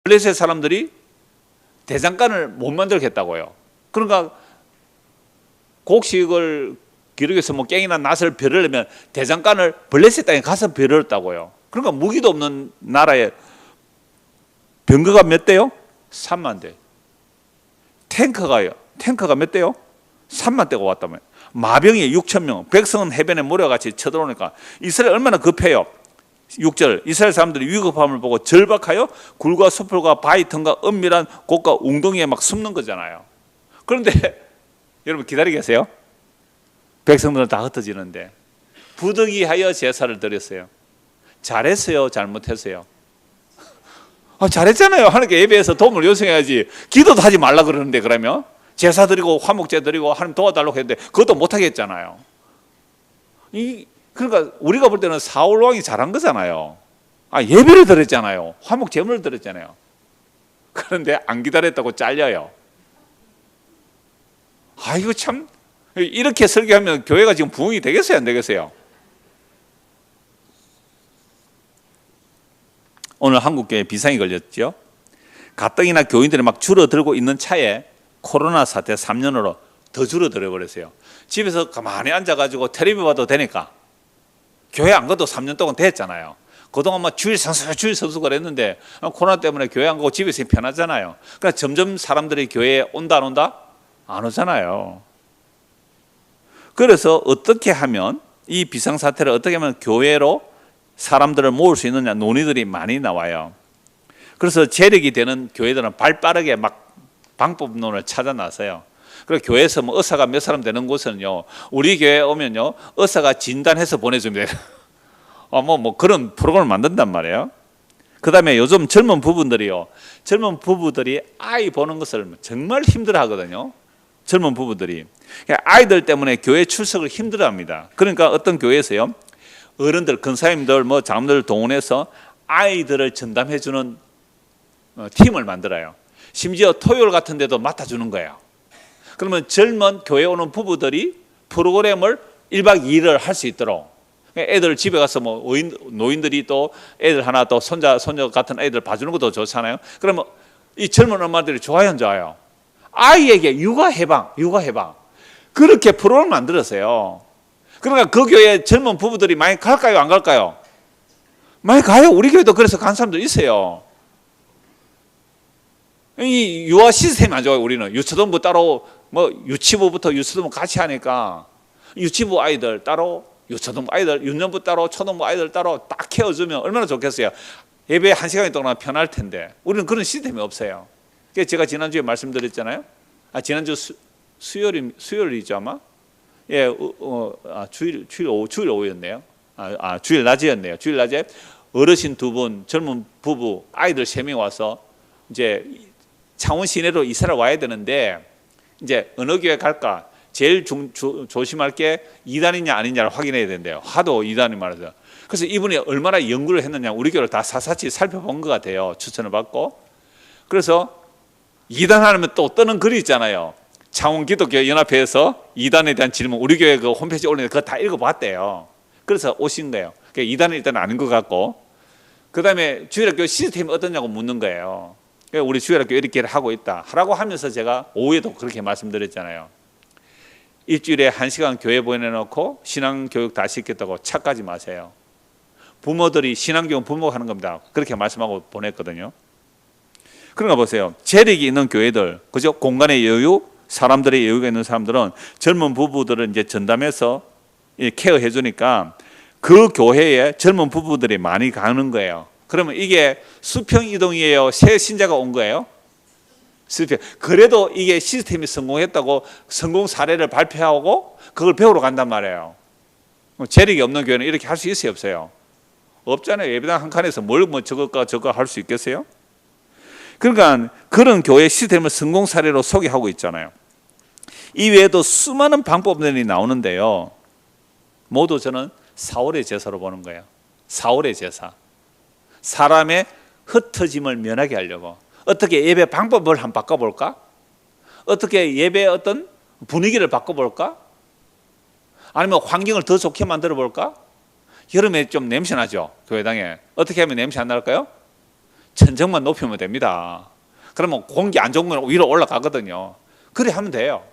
Speaker 1: 블레셋 사람들이 대장간을 못 만들겠다고요. 그러니까 곡식을 기르기에서 뭐 깽이나 낫을 벼르려면 대장간을 블레셋 땅에 가서 벼르었다고요. 그러니까 무기도 없는 나라에 병거가 몇 대요? 3만 대. 탱크가 몇 대요? 3만 대가 왔다면 마병이 6천 명, 백성은 해변에 모래같이 쳐들어오니까 이스라엘 얼마나 급해요. 6절 이스라엘 사람들이 위급함을 보고 절박하여 굴과 숲풀과 바위틈과 은밀한 곳과 웅덩이에 막 숨는 거잖아요. 그런데 여러분 기다리겠어요? 백성들은 다 흩어지는데 부득이하여 제사를 드렸어요. 잘했어요? 잘못했어요? 잘했잖아요. 하나님께 예배해서 도움을 요청해야지. 기도도 하지 말라 그러는데 그러면 제사 드리고 화목제 드리고 하나님 도와달라고 했는데 그것도 못하게 했잖아요. 그러니까 우리가 볼 때는 사울 왕이 잘한 거잖아요. 예배를 드렸잖아요. 화목 제물을 드렸잖아요. 그런데 안 기다렸다고 잘려요. 이거 참 이렇게 설교하면 교회가 지금 부흥이 되겠어요, 안 되겠어요? 오늘 한국교회에 비상이 걸렸죠. 가뜩이나 교인들이 막 줄어들고 있는 차에 코로나 사태 3년으로 더 줄어들어 버렸어요. 집에서 가만히 앉아가지고 텔레비 봐도 되니까 교회 안 가도 3년 동안 됐잖아요. 그동안 막 주일 선수 그랬는데 코로나 때문에 교회 안 가고 집에 있으면 편하잖아요. 그러니까 점점 사람들이 교회에 온다 안 온다? 안 오잖아요. 그래서 어떻게 하면 이 비상사태를 어떻게 하면 교회로 사람들을 모을 수 있느냐 논의들이 많이 나와요. 그래서 재력이 되는 교회들은 발빠르게 막 방법론을 찾아 나서요. 그리고 교회에서 뭐 의사가 몇 사람 되는 곳은요, 우리 교회에 오면요, 의사가 진단해서 보내줍니다. 뭐 그런 프로그램을 만든단 말이에요. 그 다음에 요즘 젊은 부부들이 아이 보는 것을 정말 힘들어 하거든요. 젊은 부부들이. 아이들 때문에 교회 출석을 힘들어 합니다. 그러니까 어떤 교회에서요, 어른들, 근사님들, 뭐 장로들 동원해서 아이들을 전담해주는 팀을 만들어요. 심지어 토요일 같은 데도 맡아주는 거예요. 그러면 젊은 교회 오는 부부들이 프로그램을 1박 2일을 할 수 있도록 애들 집에 가서 뭐 노인들이 또 애들 하나 또 손자 같은 애들 봐주는 것도 좋잖아요. 그러면 이 젊은 엄마들이 좋아요, 안 좋아요? 아이에게 육아 해방 그렇게 프로그램을 만들었어요. 그러니까 그 교회 젊은 부부들이 많이 갈까요, 안 갈까요? 많이 가요. 우리 교회도 그래서 간 사람도 있어요. 이 유아 시스템이 안 좋아요. 우리는 유초등부 따로 뭐 유치부부터 유초등부 같이 하니까 유치부 아이들 따로, 유초등부 아이들, 유년부 따로, 초등부 아이들 따로 딱 키워주면 얼마나 좋겠어요. 예배 1시간 동안 편할 텐데 우리는 그런 시스템이 없어요. 그래서 제가 지난주에 말씀드렸잖아요. 지난주 수요일이죠 아마. 예, 주일 오후였네요. 주일 낮이었네요. 주일 낮에 어르신 2분, 젊은 부부, 아이들 3명 와서 이제 창원 시내로 이사를 와야 되는데 이제 어느 교회 갈까? 제일 조심할 게 2단이냐 아니냐를 확인해야 된대요. 하도 2단이 말해서. 그래서 이분이 얼마나 연구를 했느냐, 우리 교회를 다 사사치 살펴본 것 같아요. 추천을 받고. 그래서 이단하면 또 뜨는 글이 있잖아요. 창원기독교연합회에서 이단에 대한 질문, 우리 교회 그 홈페이지에 올리는데 그거 다 읽어봤대요. 그래서 오신 거예요. 그러니까 이단은 일단 아닌 것 같고, 그 다음에 주일학교 시스템이 어떠냐고 묻는 거예요. 그러니까 우리 주일학교 이렇게 하고 있다 하라고 하면서 제가 오후에도 그렇게 말씀드렸잖아요. 일주일에 1시간 교회 보내놓고 신앙교육 다 시켰다고 착각하지 마세요. 부모들이 신앙교육 부모가 하는 겁니다. 그렇게 말씀하고 보냈거든요. 그런가 보세요. 재력이 있는 교회들, 그죠? 공간의 여유, 사람들의 여유가 있는 사람들은 젊은 부부들을 이제 전담해서 케어해 주니까 그 교회에 젊은 부부들이 많이 가는 거예요. 그러면 이게 수평 이동이에요? 새 신자가 온 거예요? 수평. 그래도 이게 시스템이 성공했다고 성공 사례를 발표하고 그걸 배우러 간단 말이에요. 재력이 없는 교회는 이렇게 할 수 있어요, 없어요? 없잖아요. 예배당 한 칸에서 뭘 뭐 저거 할 수 있겠어요? 그러니까 그런 교회 시스템을 성공 사례로 소개하고 있잖아요. 이 외에도 수많은 방법들이 나오는데요. 모두 저는 사월의 제사로 보는 거예요. 사월의 제사. 사람의 흩어짐을 면하게 하려고. 어떻게 예배 방법을 한번 바꿔볼까? 어떻게 예배의 어떤 분위기를 바꿔볼까? 아니면 환경을 더 좋게 만들어 볼까? 여름에 좀 냄새 나죠? 교회당에. 어떻게 하면 냄새 안 날까요? 천정만 높이면 됩니다. 그러면 공기 안 좋은 건 위로 올라가거든요. 그래 하면 돼요.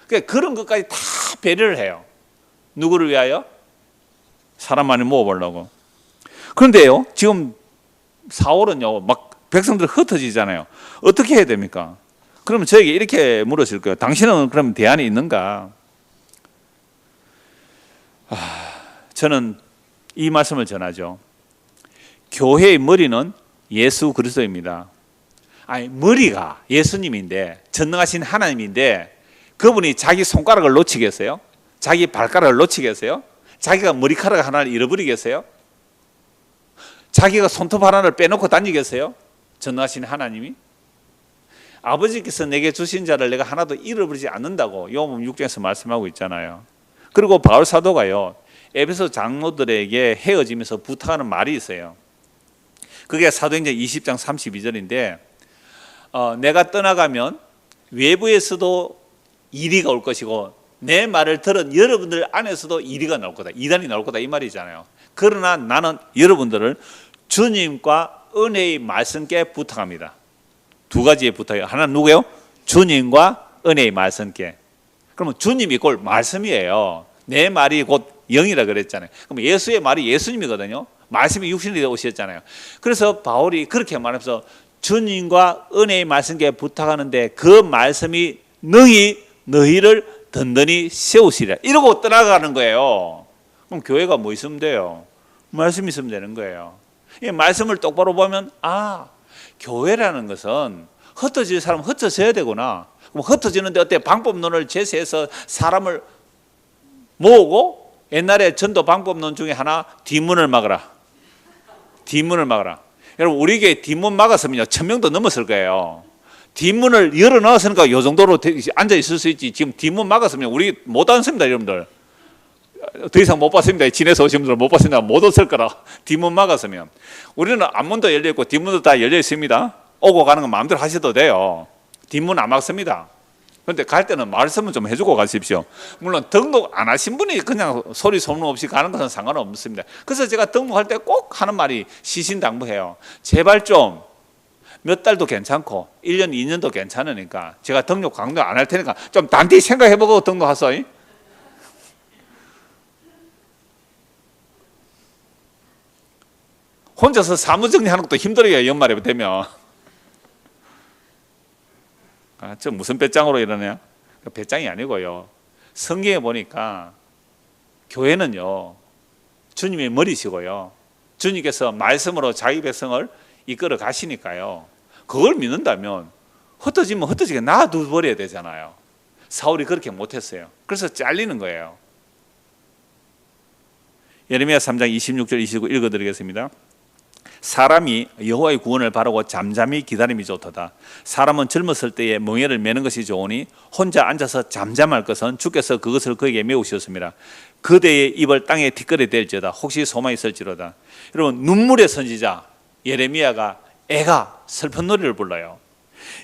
Speaker 1: 그러니까 그런 것까지 다 배려를 해요. 누구를 위하여? 사람 많이 모아보려고. 그런데요, 지금 4월은요, 막 백성들 흩어지잖아요. 어떻게 해야 됩니까? 그러면 저에게 이렇게 물으실 거예요. 당신은 그럼 대안이 있는가? 저는 이 말씀을 전하죠. 교회의 머리는 예수 그리스도입니다. 아니, 머리가 예수님인데, 전능하신 하나님인데 그분이 자기 손가락을 놓치겠어요? 자기 발가락을 놓치겠어요? 자기가 머리카락 하나를 잃어버리겠어요? 자기가 손톱 하나를 빼놓고 다니겠어요? 전능하신 하나님이? 아버지께서 내게 주신 자를 내가 하나도 잃어버리지 않는다고 요한복음 6장에서 말씀하고 있잖아요. 그리고 바울 사도가요, 에베소 장로들에게 헤어지면서 부탁하는 말이 있어요. 그게 사도행전 20장 32절인데 내가 떠나가면 외부에서도 이리가 올 것이고 내 말을 들은 여러분들 안에서도 이리가 나올 거다. 이단이 나올 거다 이 말이잖아요. 그러나 나는 여러분들을 주님과 은혜의 말씀께 부탁합니다. 두 가지의 부탁이에요. 하나는 누구예요? 주님과 은혜의 말씀께. 그러면 주님이 곧 말씀이에요. 내 말이 곧 영이라 그랬잖아요. 그럼 예수의 말이 예수님이거든요. 말씀이 육신이 되어 오셨잖아요. 그래서 바울이 그렇게 말하면서 주님과 은혜의 말씀께 부탁하는데 그 말씀이 능히 너희를 든든히 세우시리라. 이러고 떠나가는 거예요. 그럼 교회가 뭐 있으면 돼요? 말씀 있으면 되는 거예요. 이 말씀을 똑바로 보면 교회라는 것은 흩어질 사람 흩어져야 되구나. 그럼 흩어지는데 어때? 방법론을 제시해서 사람을 모으고 옛날에 전도 방법론 중에 하나 뒷문을 막아라. 뒷문을 막아라. 여러분 우리 교회 뒷문 막았으면요 1000명도 넘었을 거예요. 뒷문을 열어놨으니까 요 정도로 앉아 있을 수 있지. 지금 뒷문 막았으면 우리 못 앉습니다, 여러분들. 더 이상 못 봤습니다. 진에서 오신 분들 못 봤습니다. 못 왔을 거라. 뒷문 막았으면. 우리는 앞문도 열려 있고 뒷문도 다 열려 있습니다. 오고 가는 건 마음대로 하셔도 돼요. 뒷문 안 막습니다. 그런데 갈 때는 말씀은 좀 해주고 가십시오. 물론 등록 안 하신 분이 그냥 소리 소문 없이 가는 것은 상관없습니다. 그래서 제가 등록할 때 꼭 하는 말이 시신당부해요. 제발 좀 몇 달도 괜찮고 1년, 2년도 괜찮으니까 제가 등록 강도 안 할 테니까 좀 단디 생각해보고 등록하소이. 혼자서 사무정리하는 것도 힘들어요. 연말에 되면. 저 무슨 배짱으로 이러냐? 배짱이 아니고요. 성경에 보니까 교회는요 주님의 머리시고요, 주님께서 말씀으로 자기 백성을 이끌어 가시니까요, 그걸 믿는다면 흩어지면 흩어지게 놔둬버려야 되잖아요. 사울이 그렇게 못했어요. 그래서 잘리는 거예요. 예레미야 3장 26절 29 읽어드리겠습니다. 사람이 여호와의 구원을 바라고 잠잠히 기다림이 좋도다. 사람은 젊었을 때에 멍에를 매는 것이 좋으니 혼자 앉아서 잠잠할 것은 주께서 그것을 그에게 메우셨습니다. 그대의 입을 땅에 뒷걸에 댈지어다. 혹시 소망이 있을지로다. 여러분, 눈물의 선지자 예레미야가 애가 슬픈 노래를 불러요.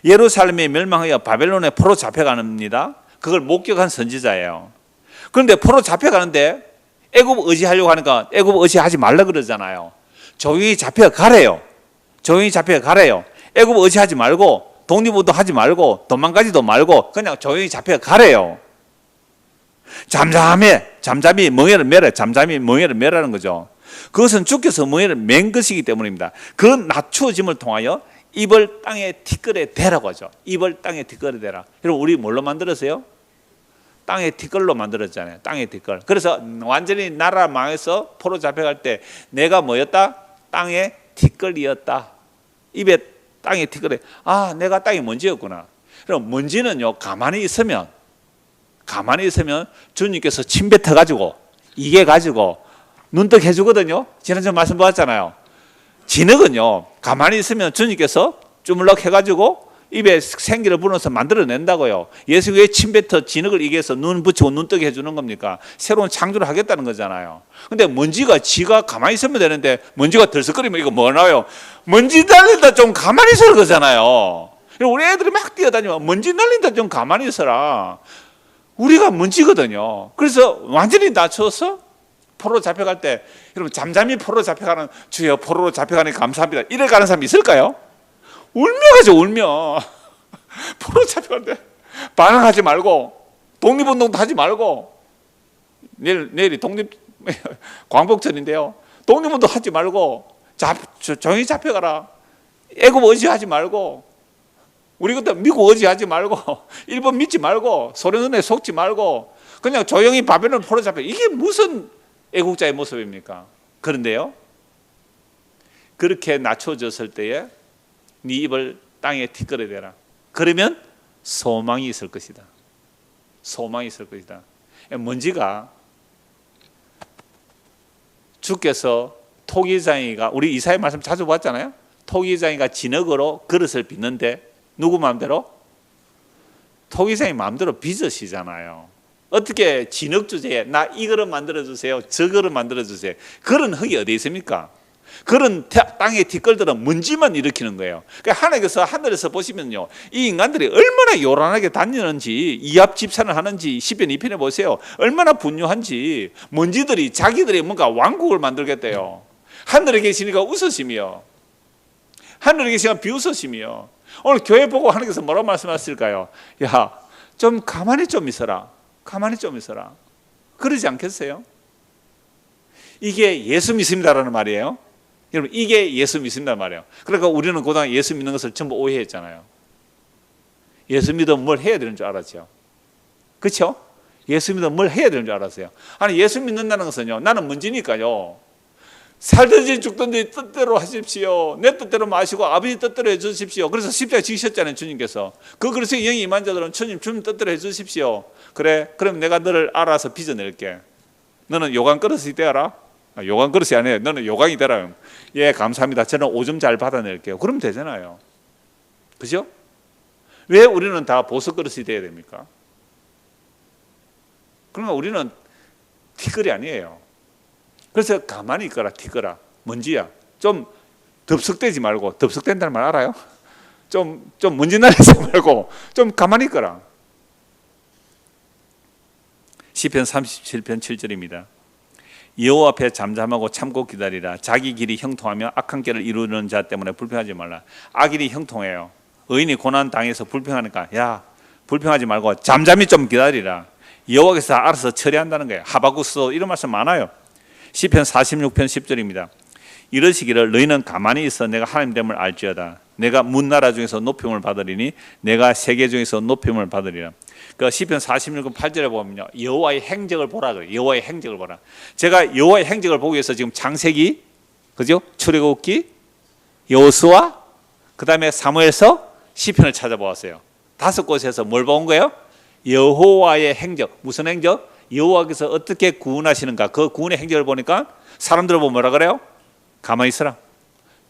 Speaker 1: 예루살렘이 멸망하여 바벨론에 포로 잡혀갑니다. 그걸 목격한 선지자예요. 그런데 포로 잡혀가는데 애굽 의지하려고 하니까 애굽 의지하지 말라 그러잖아요. 조용히 잡혀가래요. 조용히 잡혀가래요. 애굽 의지하지 말고 독립운동하지 말고 도망가지도 말고 그냥 조용히 잡혀가래요. 잠잠히 멍에를 매라. 잠잠히 멍에를 매라는 거죠. 그것은 주께서 멍에를 맨 것이기 때문입니다. 그 낮추어짐을 통하여 입을 땅에 뒷걸에 대라고 하죠. 입을 땅에 뒷걸에 대라. 여러분, 우리 뭘로 만들었어요? 땅의 뒷걸로 만들었잖아요. 땅의 뒷걸. 그래서 완전히 나라 망해서 포로 잡혀갈 때 내가 뭐였다? 땅의 뒷걸이었다. 입에 땅의 뒷걸에 내가 땅의 먼지였구나. 그럼 먼지는요, 가만히 있으면 주님께서 침 뱉어가지고 이게 가지고 눈떡 해주거든요. 지난주에 말씀 보았잖아요. 진흙은요, 가만히 있으면 주님께서 주물럭 해가지고 입에 생기를 불어서 만들어낸다고요. 예수 왜 침뱉어 진흙을 이겨서 눈 붙이고 눈뜨게 해주는 겁니까? 새로운 창조를 하겠다는 거잖아요. 근데 먼지가 지가 가만히 있으면 되는데 먼지가 들썩거리면 이거 뭐 나와요? 먼지 날린다 좀 가만히 있을 거잖아요. 우리 애들이 막 뛰어다니면 먼지 날린다 좀 가만히 있어라. 우리가 먼지거든요. 그래서 완전히 낮춰서 포로 잡혀갈 때 여러분 잠잠히 포로 잡혀가는 주여 포로로 잡혀가니 감사합니다. 이래 가는 사람이 있을까요? 울며 가죠. 울며 포로 잡혀가는데 반항하지 말고 독립운동도 하지 말고 내일이 독립 광복절인데요. 독립운동 하지 말고 조용히 잡혀가라. 애굽 의지하지 말고 우리 그때 미국 의지하지 말고 일본 믿지 말고 소련 은혜 속지 말고 그냥 조용히 바벨론 포로 잡혀. 이게 무슨 애국자의 모습입니까? 그런데요, 그렇게 낮춰졌을 때에 네 입을 땅에 뒷걸에 대라. 그러면 소망이 있을 것이다. 소망이 있을 것이다. 먼지가 주께서 토기장이가 우리 이사야 말씀 자주 봤잖아요. 토기장이가 진흙으로 그릇을 빚는데 누구 마음대로? 토기장이 마음대로 빚으시잖아요. 어떻게 진흙 주제에 나 이 그릇 만들어주세요, 저 그릇 만들어주세요. 그런 흙이 어디 있습니까? 그런 땅의 뒷걸들은 먼지만 일으키는 거예요. 그러니까 하늘에서 보시면요, 이 인간들이 얼마나 요란하게 다니는지, 이합 집산을 하는지 시편 2편에 보세요. 얼마나 분유한지. 먼지들이 자기들이 뭔가 왕국을 만들겠대요. 하늘에 계시니까 웃으시며, 하늘에 계시니까 비웃으시며. 오늘 교회 보고 하나님께서 뭐라고 말씀하실까요? 야, 좀 가만히 좀 있어라. 가만히 좀 있어라. 그러지 않겠어요? 이게 예수 믿습니다라는 말이에요. 여러분, 이게 예수 믿습니다 말이에요. 그러니까 우리는 그동안 예수 믿는 것을 전부 오해했잖아요. 예수 믿으면 뭘 해야 되는 줄 알았죠. 그렇죠? 예수 믿으면 뭘 해야 되는 줄 알았어요. 아니, 예수 믿는다는 것은요, 나는 먼지니까요, 살든지 죽든지 뜻대로 하십시오. 내 뜻대로 마시고 아버지 뜻대로 해주십시오. 그래서 십자가 지으셨잖아요, 주님께서. 그 그릇에 영이 임한 자들은 주님 뜻대로 해주십시오. 그래, 그럼 내가 너를 알아서 빚어낼게. 너는 요강 그릇이 되어라. 요강 그릇이 아니에요. 너는 요강이 되라. 예, 감사합니다. 저는 오줌 잘 받아낼게요. 그러면 되잖아요. 그죠? 왜 우리는 다 보석 그릇이 돼야 됩니까? 그러니까 우리는 티끌이 아니에요. 그래서 가만히 있거라. 티끌아. 먼지야. 좀 덥석대지 말고. 덥석댄다는 말 알아요? 좀 먼지 날리지 말고 좀 가만히 있거라. 시편 37편 7절입니다. 여호와 앞에 잠잠하고 참고 기다리라. 자기 길이 형통하며 악한 길을 이루는 자 때문에 불평하지 말라. 악일이 형통해요. 의인이 고난 당해서 불평하니까 야, 불평하지 말고 잠잠히 좀 기다리라. 여호와께서 알아서 처리한다는 거예요. 하박국서 이런 말씀 많아요. 시편 46편 10절입니다. 이러시기를 너희는 가만히 있어 내가 하나님됨을 알지어다. 내가 문나라 중에서 높임을 받으리니 내가 세계 중에서 높임을 받으리라. 그 시편 46편 8절에 보면요, 여호와의 행적을 보라 그래요. 여호와의 행적을 보라. 제가 여호와의 행적을 보기 위해서 지금 창세기, 그죠? 출애굽기, 여호수아, 그다음에 사무엘서, 시편을 찾아보았어요. 5곳에서 뭘 본 거예요? 여호와의 행적. 무슨 행적? 여호와께서 어떻게 구원하시는가. 그 구원의 행적을 보니까 사람들 보면 뭐라 그래요? 가만히 있어라.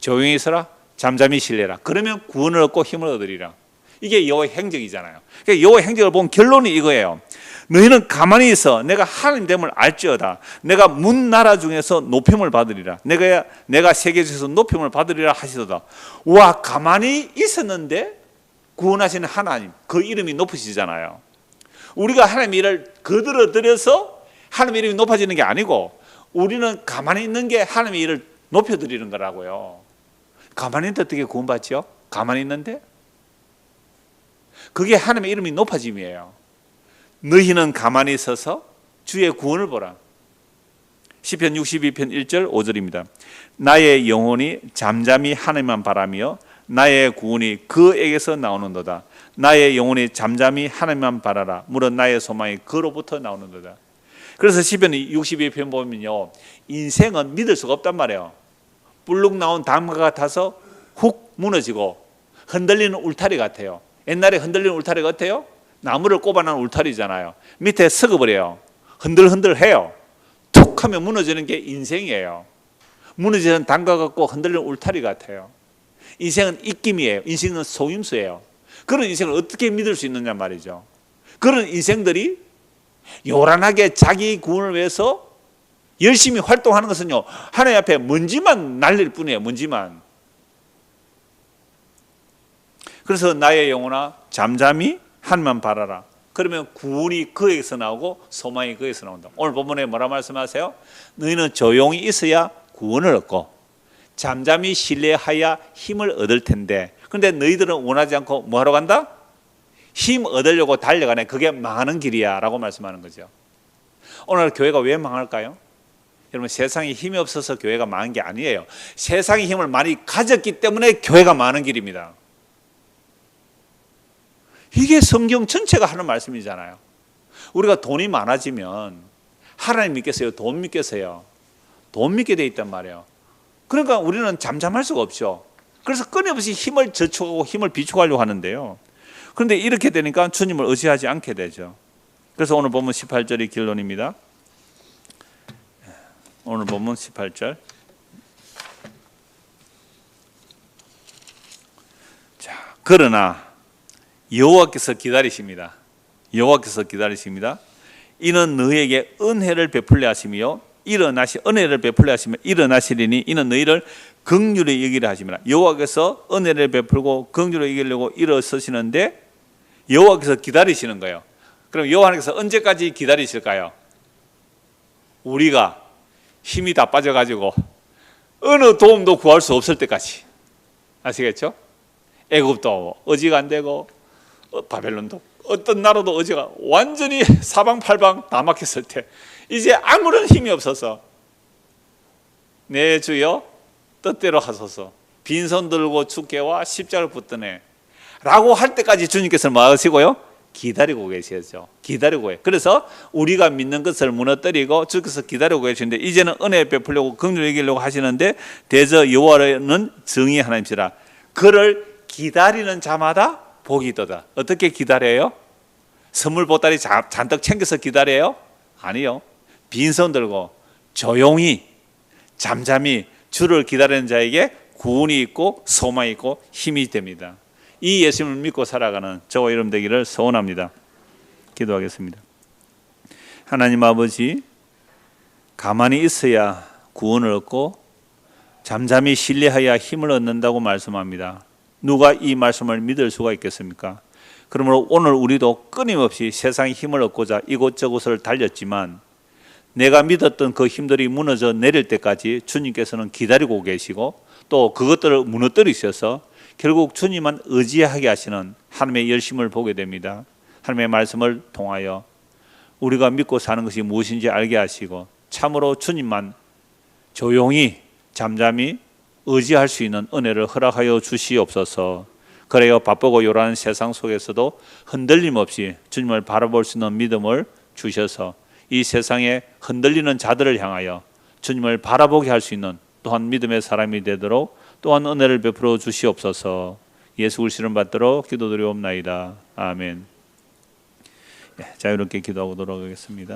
Speaker 1: 조용히 있어라, 잠잠히 신뢰라. 그러면 구원을 얻고 힘을 얻으리라. 이게 여호와의 행적이잖아요. 그러니까 여호와의 행적을 보면 결론이 이거예요. 너희는 가만히 있어 내가 하나님 됨을 알지어다. 내가 문 나라 중에서 높임을 받으리라. 내가 세계 중에서 높임을 받으리라 하시도다. 와, 가만히 있었는데 구원하시는 하나님, 그 이름이 높으시잖아요. 우리가 하나님의 일을 거들어들여서 하나님의 이름이 높아지는 게 아니고 우리는 가만히 있는 게 하나님의 일을 높여드리는 거라고요. 가만히 있는데 어떻게 구원받죠? 가만히 있는데? 그게 하나님의 이름이 높아짐이에요. 너희는 가만히 있어서 주의 구원을 보라. 시편 62편 1절 5절입니다. 나의 영혼이 잠잠히 하나님만 바라며 나의 구원이 그에게서 나오는도다. 나의 영혼이 잠잠히 하나님만 바라라. 무릇 나의 소망이 그로부터 나오는도다. 그래서 시편 62편 보면요, 인생은 믿을 수가 없단 말이에요. 불룩 나온 담과 같아서 훅 무너지고 흔들리는 울타리 같아요. 옛날에 흔들리는 울타리가 어때요? 나무를 꼽아놓은 울타리잖아요. 밑에 썩어버려요. 흔들흔들해요. 툭 하면 무너지는 게 인생이에요. 무너지는 담과 같고 흔들리는 울타리 같아요. 인생은 입김이에요. 인생은 속임수예요. 그런 인생을 어떻게 믿을 수 있느냐 말이죠. 그런 인생들이 요란하게 자기 구원을 위해서 열심히 활동하는 것은요, 하나님 앞에 먼지만 날릴 뿐이에요. 먼지만. 그래서 나의 영혼아 잠잠히 하나님만 바라라. 그러면 구원이 그에게서 나오고 소망이 그에게서 나온다. 오늘 본문에 뭐라 말씀하세요? 너희는 조용히 있어야 구원을 얻고 잠잠히 신뢰하여 힘을 얻을 텐데, 그런데 너희들은 원하지 않고 뭐하러 간다? 힘 얻으려고 달려가네. 그게 망하는 길이야 라고 말씀하는 거죠. 오늘 교회가 왜 망할까요? 여러분, 세상에 힘이 없어서 교회가 망한 게 아니에요. 세상의 힘을 많이 가졌기 때문에 교회가 망하는 길입니다. 이게 성경 전체가 하는 말씀이잖아요. 우리가 돈이 많아지면 하나님 믿겠어요? 돈 믿겠어요? 돈 믿게 돼 있단 말이에요. 그러니까 우리는 잠잠할 수가 없죠. 그래서 끊임없이 힘을 저축하고 힘을 비축하려고 하는데요. 그런데 이렇게 되니까 주님을 의지하지 않게 되죠. 그래서 오늘 본문 18절이 결론입니다. 오늘 본문 18절. 자, 그러나 여호와께서 기다리십니다. 여호와께서 기다리십니다. 이는 너희에게 은혜를 베풀려 하시며 은혜를 베풀려 하시며 일어나시리니 이는 너희를 긍휼히 여기려 하심이라. 여호와께서 은혜를 베풀고 긍휼히 여기려고 일어서시는데 여호와께서 기다리시는 거예요. 그럼 여호와께서 언제까지 기다리실까요? 우리가 힘이 다 빠져가지고 어느 도움도 구할 수 없을 때까지. 아시겠죠? 애굽도 의지가 안 되고 바벨론도 어떤 나라도 의지가 완전히 사방팔방 다 막혔을 때 이제 아무런 힘이 없어서 내 주여 뜻대로 하소서, 빈손 들고 주께와 십자가를 붙드네 라고 할 때까지 주님께서는 뭐 하시고요? 기다리고 계시죠. 기다리고 해요. 그래서 우리가 믿는 것을 무너뜨리고 주께서 기다리고 계시는데 이제는 은혜 베풀려고 긍휼히 여기려고 하시는데 대저 여호와는 정의의 하나님이시라. 그를 기다리는 자마다 복이 있도다. 어떻게 기다려요? 선물 보따리 잔뜩 챙겨서 기다려요? 아니요. 빈손 들고 조용히 잠잠히 주를 기다리는 자에게 구원이 있고 소망이 있고 힘이 됩니다. 이 예수님을 믿고 살아가는 저와 여러분 되기를 소원합니다. 기도하겠습니다. 하나님 아버지, 가만히 있어야 구원을 얻고 잠잠히 신뢰하여 힘을 얻는다고 말씀합니다. 누가 이 말씀을 믿을 수가 있겠습니까? 그러므로 오늘 우리도 끊임없이 세상의 힘을 얻고자 이곳저곳을 달렸지만 내가 믿었던 그 힘들이 무너져 내릴 때까지 주님께서는 기다리고 계시고 또 그것들을 무너뜨리셔서 결국 주님만 의지하게 하시는 하나님의 열심을 보게 됩니다. 하나님의 말씀을 통하여 우리가 믿고 사는 것이 무엇인지 알게 하시고 참으로 주님만 조용히 잠잠히 의지할 수 있는 은혜를 허락하여 주시옵소서. 그래요, 바쁘고 요란한 세상 속에서도 흔들림 없이 주님을 바라볼 수 있는 믿음을 주셔서 이 세상에 흔들리는 자들을 향하여 주님을 바라보게 할 수 있는 또한 믿음의 사람이 되도록 또한 은혜를 베풀어 주시옵소서. 예수 그리스도를 받도록 기도드리옵나이다. 아멘. 자유롭게 기도하고 돌아가겠습니다.